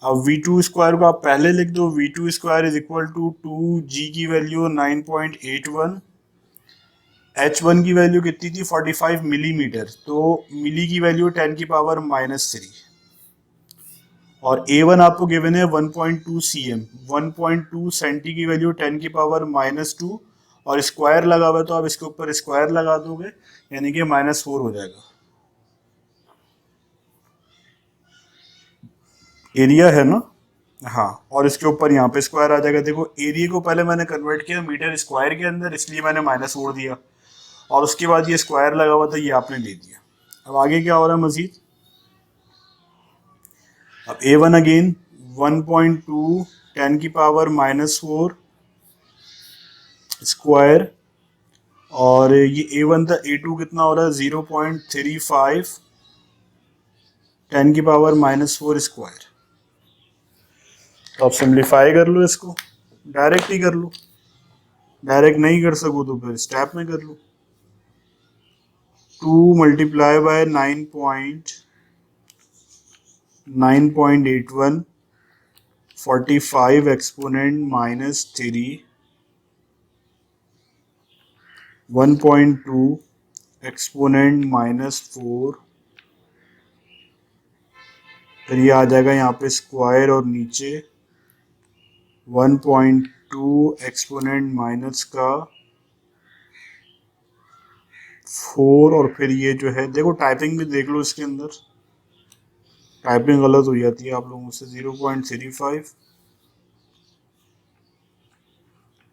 अब V2 स्क्वायर को आप पहले लिख दो, V2 square is equal to 2G की वैल्यू 9.81, H1 की वैल्यू कितनी थी 45 मिलीमीटर, तो मिली की वैल्यू 10 की पावर -3, और A1 आपको गिवन है 1.2 cm, 1.2 सेंटी की वैल्यू 10 की पावर -2, और स्क्वायर लगा हुआ है तो आप इसके ऊपर स्क्वायर लगा दोगे, यानी कि -4 हो जाएगा। एरिया है ना, हाँ, और इसके ऊपर यहाँ पे स्क्वायर आ जाएगा। देखो एरिया को पहले मैंने कन्वर्ट किया मीटर स्क्वायर के अंदर, इसलिए मैंने माइनस छोड़ दिया, और उसके बाद ये स्क्वायर लगा हुआ था, ये आपने दे दिया। अब आगे क्या हो रहा है मजीद, अब A1 अगेन 1.2 10 की पावर -4 स्क्वायर, और ये A1 था, A2 कितना हो रहा है 0.35 10 की पावर -4 स्क्वायर। तो आप सिंप्लीफाई कर लो इसको, डायरेक्ट ही कर लो, डायरेक्ट नहीं कर सको तो फिर स्टेप में कर लो। 2 मल्टीप्लाई बाय 9.81 45 एक्सपोनेंट -3 1.2 एक्सपोनेंट -4, फिर ये आ जाएगा यहाँ पे स्क्वायर और नीचे 1.2 एक्सपोनेंट माइनस का 4, और फिर ये जो है देखो टाइपिंग भी देख लो, इसके अंदर टाइपिंग गलत हो जाती है आप लोगों से।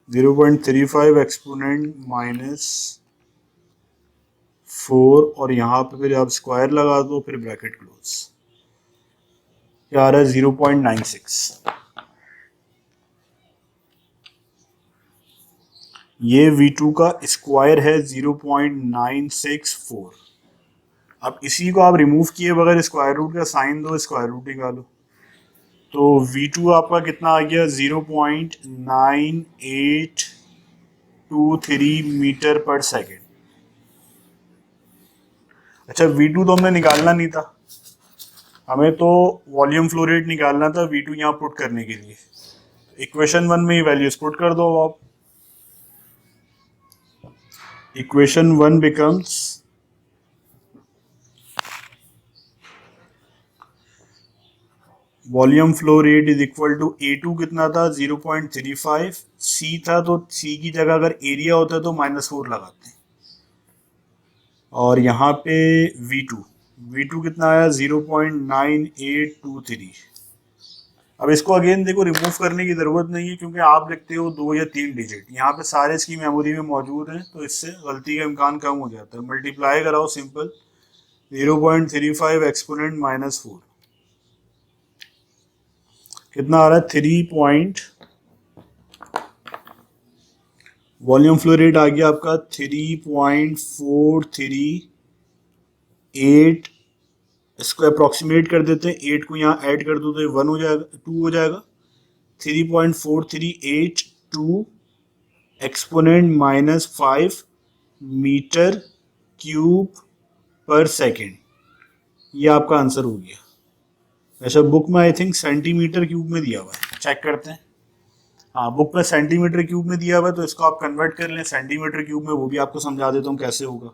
0.35 एक्सपोनेंट -4, और यहाँ पे फिर आप स्क्वायर लगा दो, फिर ब्रैकेट क्लोज, क्या आ रहा है 0.96। ये V2 का स्क्वायर है 0.964। अब इसी को आप रिमूव किए बगैर स्क्वायर रूट का साइन दो, स्क्वायर रूट निकालो, तो V2 आपका कितना आ गया 0.9823 मीटर पर सेकेंड। अच्छा V2 तो हमने निकालना नहीं था, हमें तो वॉल्यूम फ्लो रेट निकालना था V2 यहाँ पुट करने के लिए। इक्वेशन 1 में ही वैल्यूज पुट कर दो आप। Equation 1 becomes volume flow rate is equal to A2 कितना था 0.35, C था तो C की जगह अगर एरिया होता तो -4 लगाते हैं, और यहाँ पे V2 कितना आया 0.9823। अब इसको अगेन देखो रिमूव करने की ज़रूरत नहीं है, क्योंकि आप लिखते हो 2 या 3 डिजिट, यहाँ पे सारे इसकी मेमोरी में मौजूद हैं, तो इससे गलती का इम्कान कम हो जाता है। मल्टीप्लाई कराओ सिंपल, 0.35 एक्सपोनेंट -4 कितना आ रहा है 3 वॉल्यूम फ्लो रेट आ गया आपका 3.438। इसको अप्रॉक्सीमेट कर देते हैं, 8 को यहाँ ऐड कर दो तो 1 हो जाएगा, 2 हो जाएगा। 3.4382 एक्सपोनेंट -5 मीटर क्यूब पर सेकेंड, ये आपका आंसर हो गया। ऐसा बुक में आई थिंक सेंटीमीटर क्यूब में दिया हुआ है, चेक करते हैं। हाँ बुक में सेंटीमीटर क्यूब में दिया हुआ है, तो इसको आप कन्वर्ट कर लें सेंटीमीटर क्यूब में, वो भी आपको समझा देता हूँ कैसे होगा।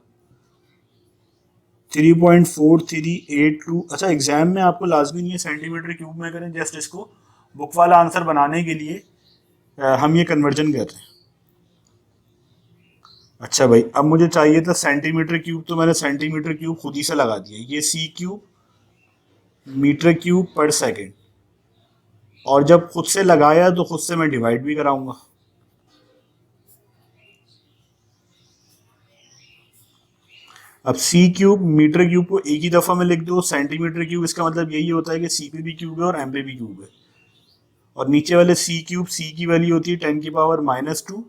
3.4382। अच्छा एग्जाम में आपको लाजमी नहीं है सेंटीमीटर क्यूब में करें, जस्ट इसको बुक वाला आंसर बनाने के लिए हम ये कन्वर्जन कर रहे हैं। अच्छा भाई अब मुझे चाहिए था सेंटीमीटर क्यूब, तो मैंने सेंटीमीटर क्यूब खुद ही से लगा दिया, ये C³ मीटर क्यूब पर सेकेंड, और जब खुद से लगाया तो खुद से मैं डिवाइड भी कराऊंगा। अब C³ मीटर क्यूब को एक ही दफा में लिख दो, सेंटीमीटर क्यूब इसका मतलब यही होता है कि C पे भी क्यूब है और M पे भी क्यूब है, और नीचे वाले C³ C की वैल्यू होती है 10 की पावर -2,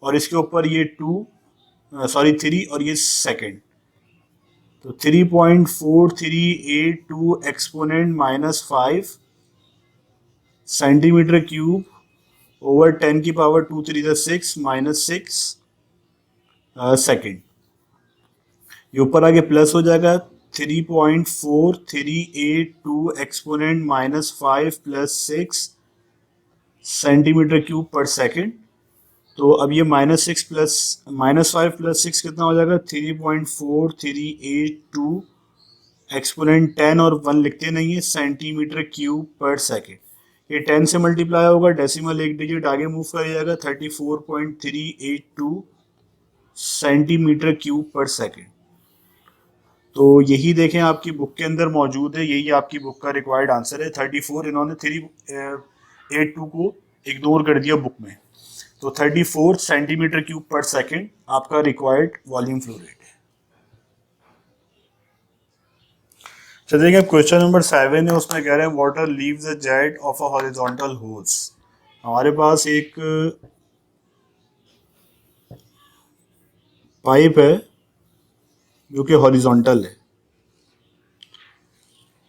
और इसके ऊपर ये 3 और ये सेकेंड, तो 3.4382 एक्सपोनेंट -5 सेंटीमीटर क्यूब ओवर 10 की पावर 2 3 6 -6 सेकेंड। ये ऊपर आगे प्लस हो जाएगा 3.4382 एक्सपोनेंट -5 + 6 सेंटीमीटर क्यूब पर सेकेंड। तो अब ये -5 + 6 कितना हो जाएगा 3.4382 एक्सपोनेंट 10 और 1 लिखते नहीं है सेंटीमीटर क्यूब पर सेकेंड। ये 10 से मल्टीप्लाई होगा, डेसिमल एक डिजिट आगे मूव कर जाएगा 34.382 सेंटीमीटर क्यूब पर सेकेंड। तो यही देखें आपकी बुक के अंदर मौजूद है, यही आपकी बुक का रिक्वायर्ड आंसर है 34। इन्होंने 382 को इग्नोर कर दिया बुक में, तो 34 सेंटीमीटर क्यूब पर सेकेंड आपका रिक्वायर्ड वॉल्यूम फ्लो रेट है। चलिए क्वेश्चन नंबर 7 है, उसमें कह रहे हैं water leaves a jet of a horizontal hose हमारे पास एक पाइप है जो कि हॉरिजॉन्टल है।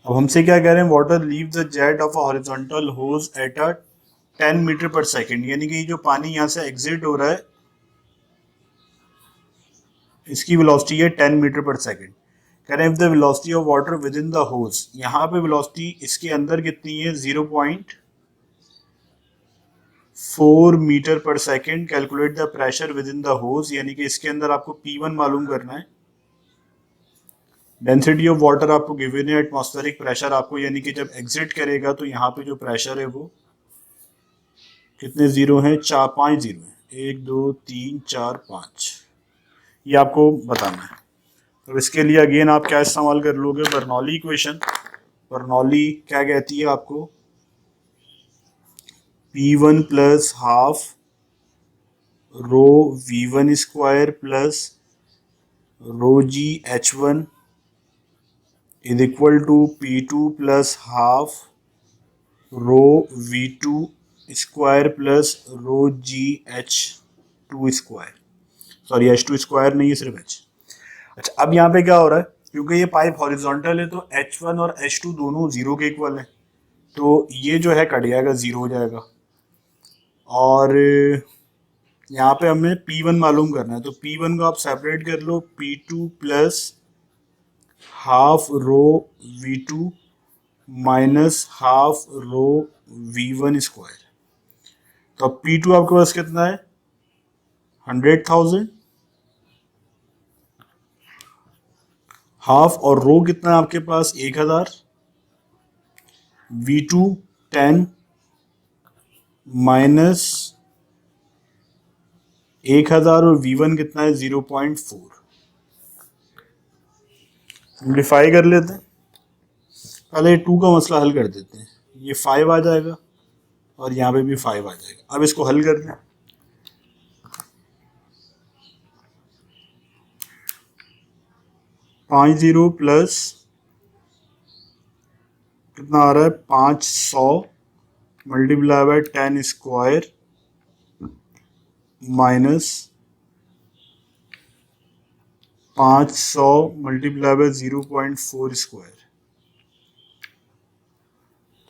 अब हमसे क्या कह रहे हैं, water leave the jet of a horizontal hose at a 10 metre per second, यानी कि जो पानी यहाँ से एग्जिट हो रहा है इसकी वेलोसिटी है 10 मीटर पर सेकेंड। कह रहे हैं if the velocity of water within the hose, यहाँ पे वेलोसिटी इसके अंदर कितनी है 0.4 metre per second. Calculate the pressure within the hose, यानी कि इसके अंदर आपको P1 मालूम करना है। डेंसिटी ऑफ वाटर आपको गिवन है, एटमॉस्फेरिक प्रेशर आपको, यानी कि जब एग्जिट करेगा तो यहाँ पे जो प्रेशर है वो कितने जीरो हैं, 5 जीरो हैं, 1 2 3 4 5, ये आपको बताना है। तो इसके लिए अगेन आप क्या इस्तेमाल कर लोगे, बर्नौली इक्वेशन। बर्नौली क्या कहती है आपको, P1 plus half rho V1 square plus rho ji H1 is equal to P2 plus half rho V2 square plus rho ji H2 square, sorry H2 square नहीं है, सिर्फ H। अच्छा, अब यहाँ पे क्या हो रहा है, क्योंकि ये पाइप हॉरिजॉन्टल है तो H1 और H2 दोनों जीरो के इक्वल है, तो ये जो है कट जाएगा, जीरो हो जाएगा। और यहाँ पे हमें P1 मालूम करना है, तो P1 को आप सेपरेट कर लो, P2 plus half rho V2 minus half rho V1 square. तो अब P2 आपके पास कितना है 100,000, हाफ और रो कितना है आपके पास 1000, V2 10 माइनस 1000 और V1 कितना है 0.4। सिंप्लीफाई कर लेते हैं, पहले 2 का मसला हल कर देते हैं। ये 5 आ जाएगा और यहाँ पे भी 5 आ जाएगा। अब इसको हल कर दें, पाँच जीरो प्लस कितना आ रहा है 500 multiply by 10 square minus 500 multiply by 0.4 square.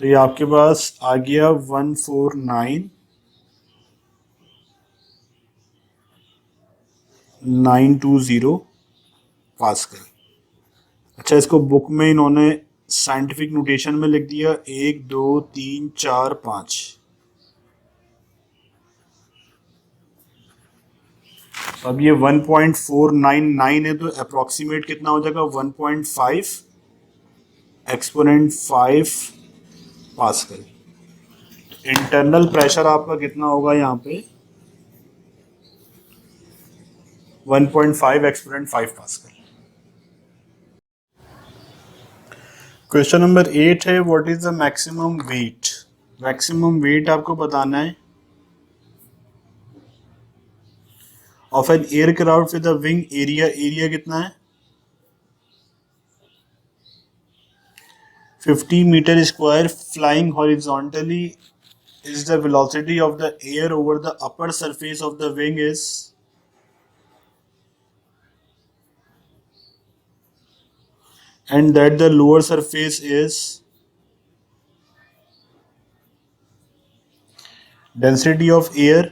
तो ये आपके पास आ गया 149,920 पास्कल। अच्छा, इसको बुक में इन्होंने साइंटिफिक नोटेशन में लिख दिया 1 2 3 4 5। अब ये 1.499 है, तो अप्रोक्सीमेट कितना हो जाएगा 1.5 एक्सपोनेंट 5 पास्कल। इंटरनल प्रेशर आपका कितना होगा यहाँ पे 1.5 एक्सपोनेंट 5 पास्कल। क्वेश्चन नंबर 8 है, what is the maximum weight. Maximum weight आपको बताना है of an aircraft with a wing area. Area कितना है 50 metre square, flying horizontally is the velocity of the air over the upper surface of the wing is and that the lower surface is density of air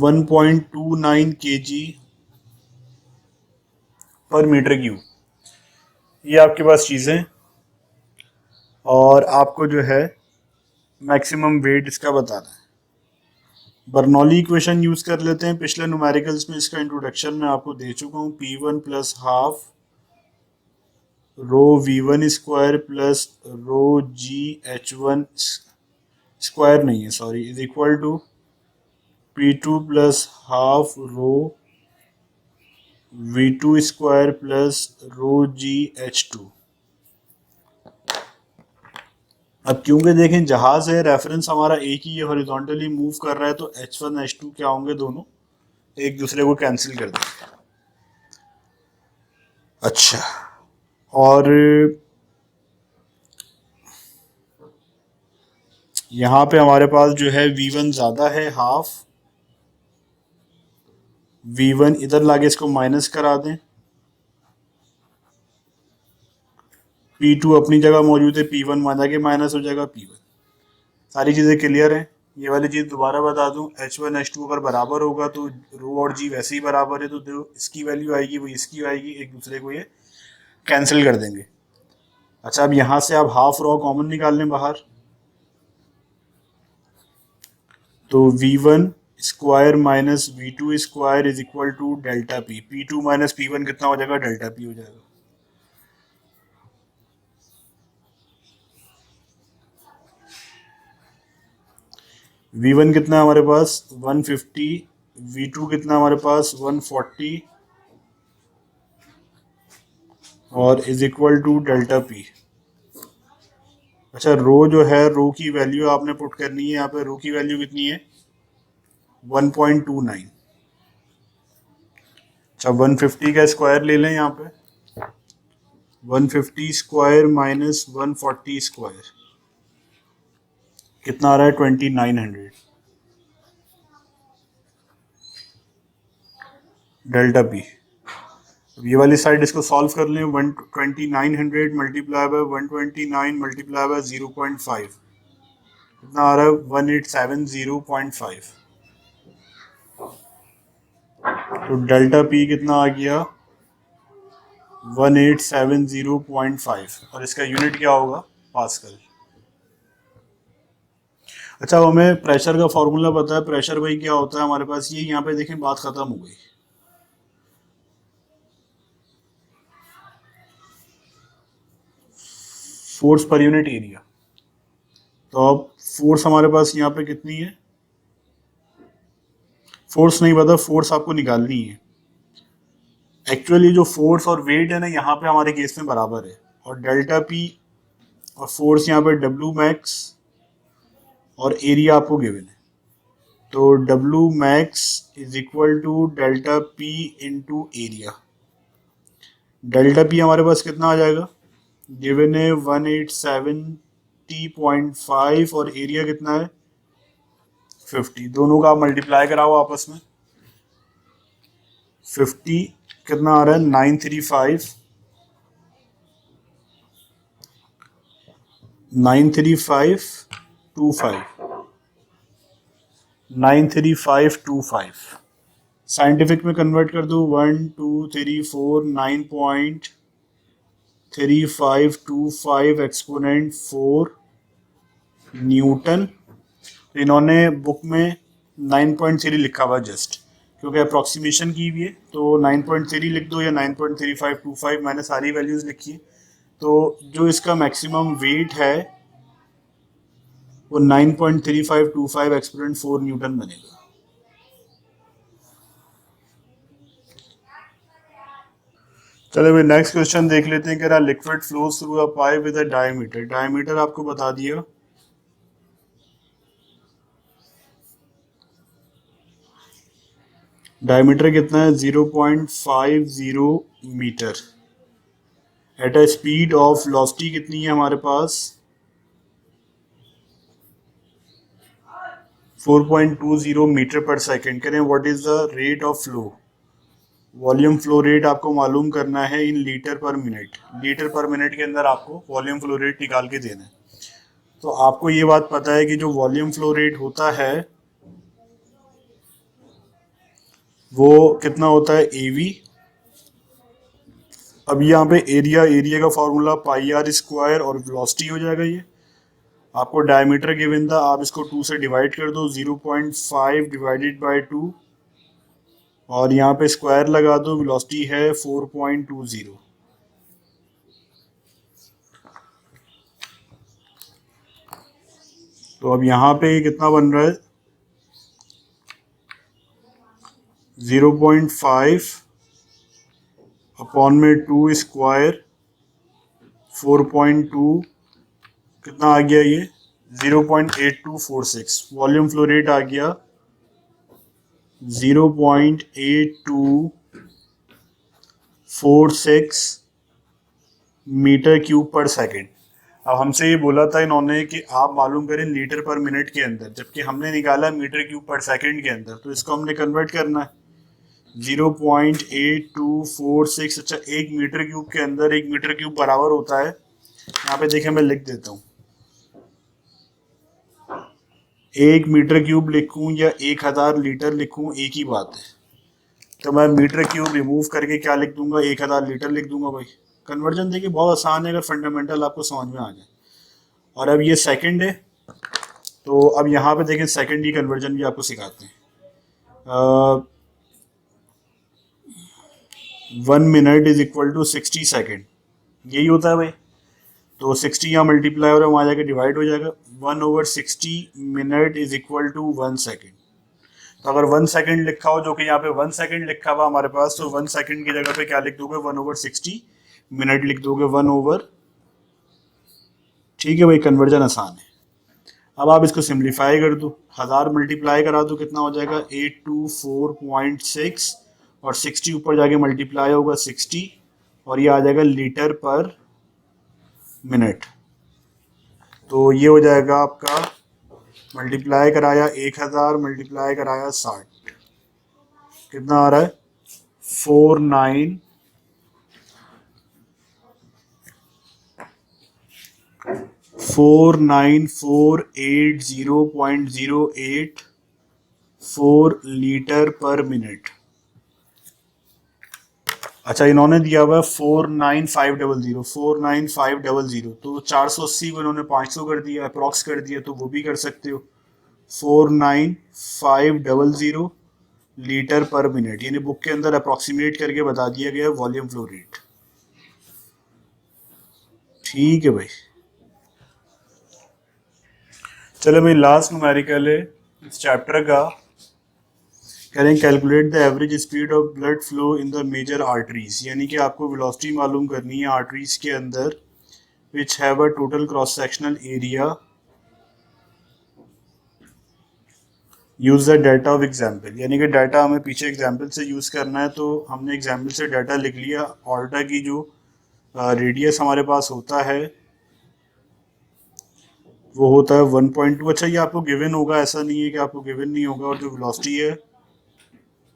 1.29 kg पर मीटर क्यूब। ये आपके पास चीज़ें, और आपको जो है मैक्सिमम वेट इसका बताना है। बर्नौली इक्वेशन यूज कर लेते हैं, पिछले न्यूमेरिकल्स में इसका इंट्रोडक्शन मैं आपको दे चुका हूँ। P1 plus half rho V1 square plus rho जी H1 स्क्वायर नहीं है, sorry, is equal to P2 plus half rho V2 square plus rho ji H2। अब क्योंकि देखें जहाज है, रेफरेंस हमारा एक ही है, हॉरिजॉन्टली मूव कर रहा है, तो H1 H2 क्या होंगे, दोनों एक दूसरे को कैंसिल कर देंगे। अच्छा, और यहाँ पे हमारे पास जो है V1 ज़्यादा है हाफ, V1 इधर लाके इसको माइनस करा दें, P2 अपनी जगह मौजूद है, P1 माना के माइनस हो जाएगा P1। सारी चीज़ें क्लियर हैं। ये वाली चीज़ दोबारा बता दूं, H1 H2 अगर बराबर होगा तो रो और जी वैसे ही बराबर है, तो जो इसकी वैल्यू आएगी वो इसकी आएगी, एक दूसरे को ये कैंसिल कर देंगे। अच्छा, अब यहाँ से आप हाफ रो कॉमन निकाल लें बाहर, तो V1 square minus V2 square is equal to delta P। P2 minus P1 कितना हो जाएगा? डेल्टा P हो जाएगा। V1 कितना है हमारे पास? 150, V2 कितना हमारे पास? 140 और is equal to delta P। अच्छा, रो जो है, रो की वैल्यू आपने पुट करनी है यहाँ पे। रो की वैल्यू कितनी है? 1.29। अच्छा, 150 का स्क्वायर ले लें यहाँ पे, 150 स्क्वायर माइनस 140 स्क्वायर कितना आ रहा है? 2900 डेल्टा P। अब ये वाली साइड इसको सॉल्व कर लें, 2900 मल्टीप्लाई बाय 129 मल्टीप्लाई बाय 0.5 कितना आ रहा है? 1870.5। तो डेल्टा P कितना आ गया? 1870.5, और इसका यूनिट क्या होगा? पास्कल। अच्छा, अब हमें प्रेशर का फॉर्मूला पता है। प्रेशर भाई क्या होता है हमारे पास? ये यहाँ पे देखें, बात खत्म हो गई। Force per unit area. तो अब फोर्स हमारे पास यहाँ पे कितनी है? फोर्स नहीं पता, फोर्स आपको निकालनी है। एक्चुअली जो फोर्स और वेट है ना, यहाँ पे हमारे केस में बराबर है, और डेल्टा P और फोर्स यहाँ पे W मैक्स और एरिया आपको गिवन है। तो W max is equal to delta P into area. Delta P हमारे पास कितना आ जाएगा? गिवन है 1870.5 और एरिया कितना है? 50। दोनों का आप मल्टीप्लाई कराओ आपस में। 50 कितना आ रहा है? 935 93525 साइंटिफिक में कन्वर्ट कर दो, 1 2 3 4 9.3525 एक्सपोनेंट 4 न्यूटन। इन्होंने बुक में 9.3 लिखा हुआ जस्ट, क्योंकि अप्रॉक्सीमेशन की हुई है, तो 9.3 लिख दो या 9.3525, मैंने सारी वैल्यूज लिखी है। तो जो इसका मैक्सिमम वेट है वो 9.3525 एक्सपोनेंट 4 न्यूटन बनेगा। चलो भाई, नेक्स्ट क्वेश्चन देख लेते हैं। कह रहा liquid flows through a pipe with a diameter. Diameter आपको बता दिया, डायमीटर कितना है? 0.50 metre. At a speed of velocity कितनी है हमारे पास? 4.20 मीटर पर सेकेंड। करें what is the rate of flow? Volume flow rate आपको मालूम करना है in litre per minute. Litre per minute के अंदर आपको वॉल्यूम फ्लो रेट निकाल के देना है। तो आपको ये बात पता है कि जो वॉल्यूम फ्लो रेट होता है वो कितना होता है? AV। अब यहाँ पे एरिया का फॉर्मूला पाई आर स्क्वायर और वेलोसिटी हो जाएगा। ये आपको डायमीटर गिवन था, आप इसको 2 से डिवाइड कर दो, 0.5 डिवाइडेड बाय 2, और यहाँ पे स्क्वायर लगा दो। वेलोसिटी है 4.20। तो अब यहाँ पे कितना बन रहा है? 0.5 अपॉन में 2 स्क्वायर 4.2 कितना आ गया? ये 0.8246। वॉल्यूम फ्लो रेट आ गया 0.8246 मीटर क्यूब पर सेकेंड। अब हमसे ये बोला था इन्होंने कि आप मालूम करें लीटर पर मिनट के अंदर, जबकि हमने निकाला मीटर क्यूब पर सेकंड के अंदर, तो इसको हमने कन्वर्ट करना है 0.8246। अच्छा, एक मीटर क्यूब के अंदर एक मीटर क्यूब बराबर होता है, यहाँ पे देखें मैं लिख देता हूँ, एक मीटर क्यूब लिखूं या 1000 लीटर लिखूं एक ही बात है। तो मैं मीटर क्यूब रिमूव करके क्या लिख दूंगा, 1000 लीटर लिख दूंगा भाई। कन्वर्जन देखिए बहुत आसान है अगर फंडामेंटल आपको समझ में आ जाए। और अब ये सेकंड है, तो अब यहाँ पे देखें सेकंड की कन्वर्जन भी आपको सिखाते हैं। 1 minute is equal to 60 second, यही होता है भाई। तो 60 यहाँ मल्टीप्लाई हो रहा है, वहाँ जाके डिवाइड हो जाएगा। 1/60 minute is equal to 1 second. तो अगर 1 सेकेंड लिखा हो, जो कि यहाँ पे 1 सेकेंड लिखा हुआ हमारे पास, तो 1 सेकेंड की जगह पे क्या लिख दोगे, 1/60 मिनट लिख दोगे, 1 ठीक है भाई, कन्वर्जन आसान है। अब आप इसको सिंप्लीफाई कर दो, 1000 मल्टीप्लाई करा दो, कितना हो जाएगा 824.6, और 60 ऊपर जाके मल्टीप्लाई होगा 60, और ये आ जाएगा लीटर पर मिनट। तो ये हो जाएगा आपका मल्टीप्लाई कराया 1000 मल्टीप्लाई कराया 60, कितना आ रहा है 49480.084 लीटर पर मिनट। अच्छा, इन्होंने दिया हुआ है 49500, तो 480 को इन्होंने 500 कर दिया, अप्रॉक्स कर दिया, तो वो भी कर सकते हो। 49500 लीटर पर मिनट, यानी बुक के अंदर अप्रॉक्सीमेट करके बता दिया गया वॉल्यूम फ्लो रेट। ठीक है भाई, चलो भाई लास्ट न्यूमेरिकल है इस चैप्टर का। करें calculate the average speed of blood flow in the major arteries, यानी कि आपको वेलोसिटी मालूम करनी है आर्टरीज के अंदर, which have a total cross sectional area, use the data of example, यानी कि डाटा हमें पीछे एग्जाम्पल से यूज करना है। तो हमने एग्जाम्पल से डाटा लिख लिया। ऑर्टा की जो रेडियस हमारे पास होता है वो होता है 1.2। अच्छा, ये आपको गिवन होगा, ऐसा नहीं है कि आपको गिवन नहीं होगा। और जो वेलोसिटी है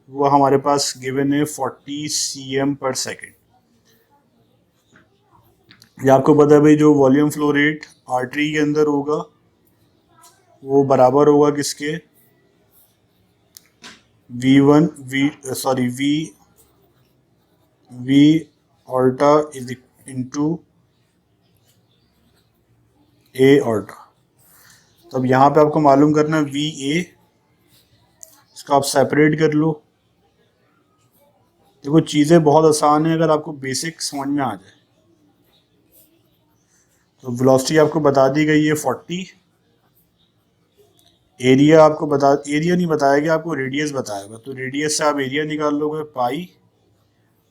वो हमारे पास गिवन है 40 cm पर सेकेंड। ये आपको पता है भाई, जो वॉल्यूम फ्लो रेट आर्टरी के अंदर होगा वो बराबर होगा किसके, V ऑल्टा इज इंटू A ऑल्टा। तो अब यहाँ पे आपको मालूम करना है VA, इसको आप सेपरेट कर लो। देखो चीज़ें बहुत आसान है अगर आपको बेसिक समझ में आ जाए। तो वेलोसिटी आपको बता दी गई है 40, एरिया आपको एरिया नहीं बताया गया, आपको रेडियस बताएगा। तो रेडियस से आप एरिया निकाल लोगे पाई,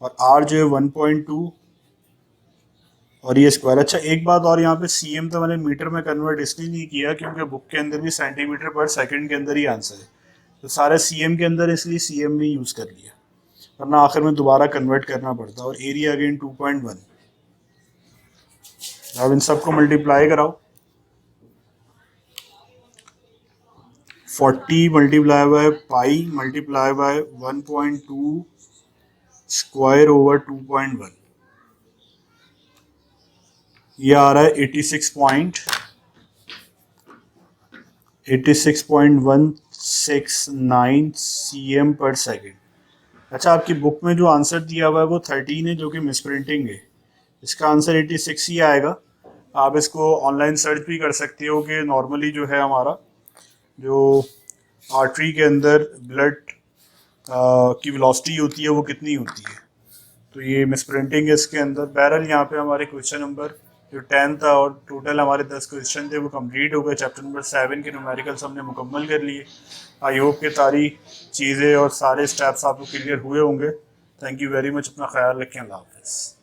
और आर जो है 1.2, और ये स्क्वायर। अच्छा, एक बात और, यहाँ पे सीएम तो मैंने मीटर में कन्वर्ट इसलिए नहीं किया क्योंकि बुक के अंदर भी सेंटीमीटर पर सेकंड के अंदर ही आंसर है, तो सारे सीएम के अंदर, इसलिए सीएम में यूज़ कर लिया, वरना आखिर में दोबारा कन्वर्ट करना पड़ता। और एरिया अगेन 2.1। अब इन सबको मल्टीप्लाई कराओ, 40 multiply by pi multiply by 1.2 square over 2.1, ये आ रहा है 86.169 cm पर सेकेंड। अच्छा, आपकी बुक में जो आंसर दिया हुआ है वो 13 है, जो कि मिसप्रिंटिंग है। इसका आंसर 86 ही आएगा। आप इसको ऑनलाइन सर्च भी कर सकते हो कि नॉर्मली जो है हमारा जो आर्टरी के अंदर ब्लड की वेलोसिटी होती है वो कितनी होती है। तो ये मिसप्रिंटिंग है इसके अंदर। बहरहाल यहाँ पे हमारे क्वेश्चन नंबर जो 10 था, और टोटल हमारे 10 क्वेश्चन थे, वो कंप्लीट हो गए। चैप्टर नंबर 7 के न्यूमेरिकल्स हमने मुकम्मल कर लिए। आई होप कि सारी चीज़ें और सारे स्टेप्स आपको क्लियर हुए होंगे। थैंक यू वेरी मच, अपना ख्याल रखें, अल्लाह हाफ़िज़।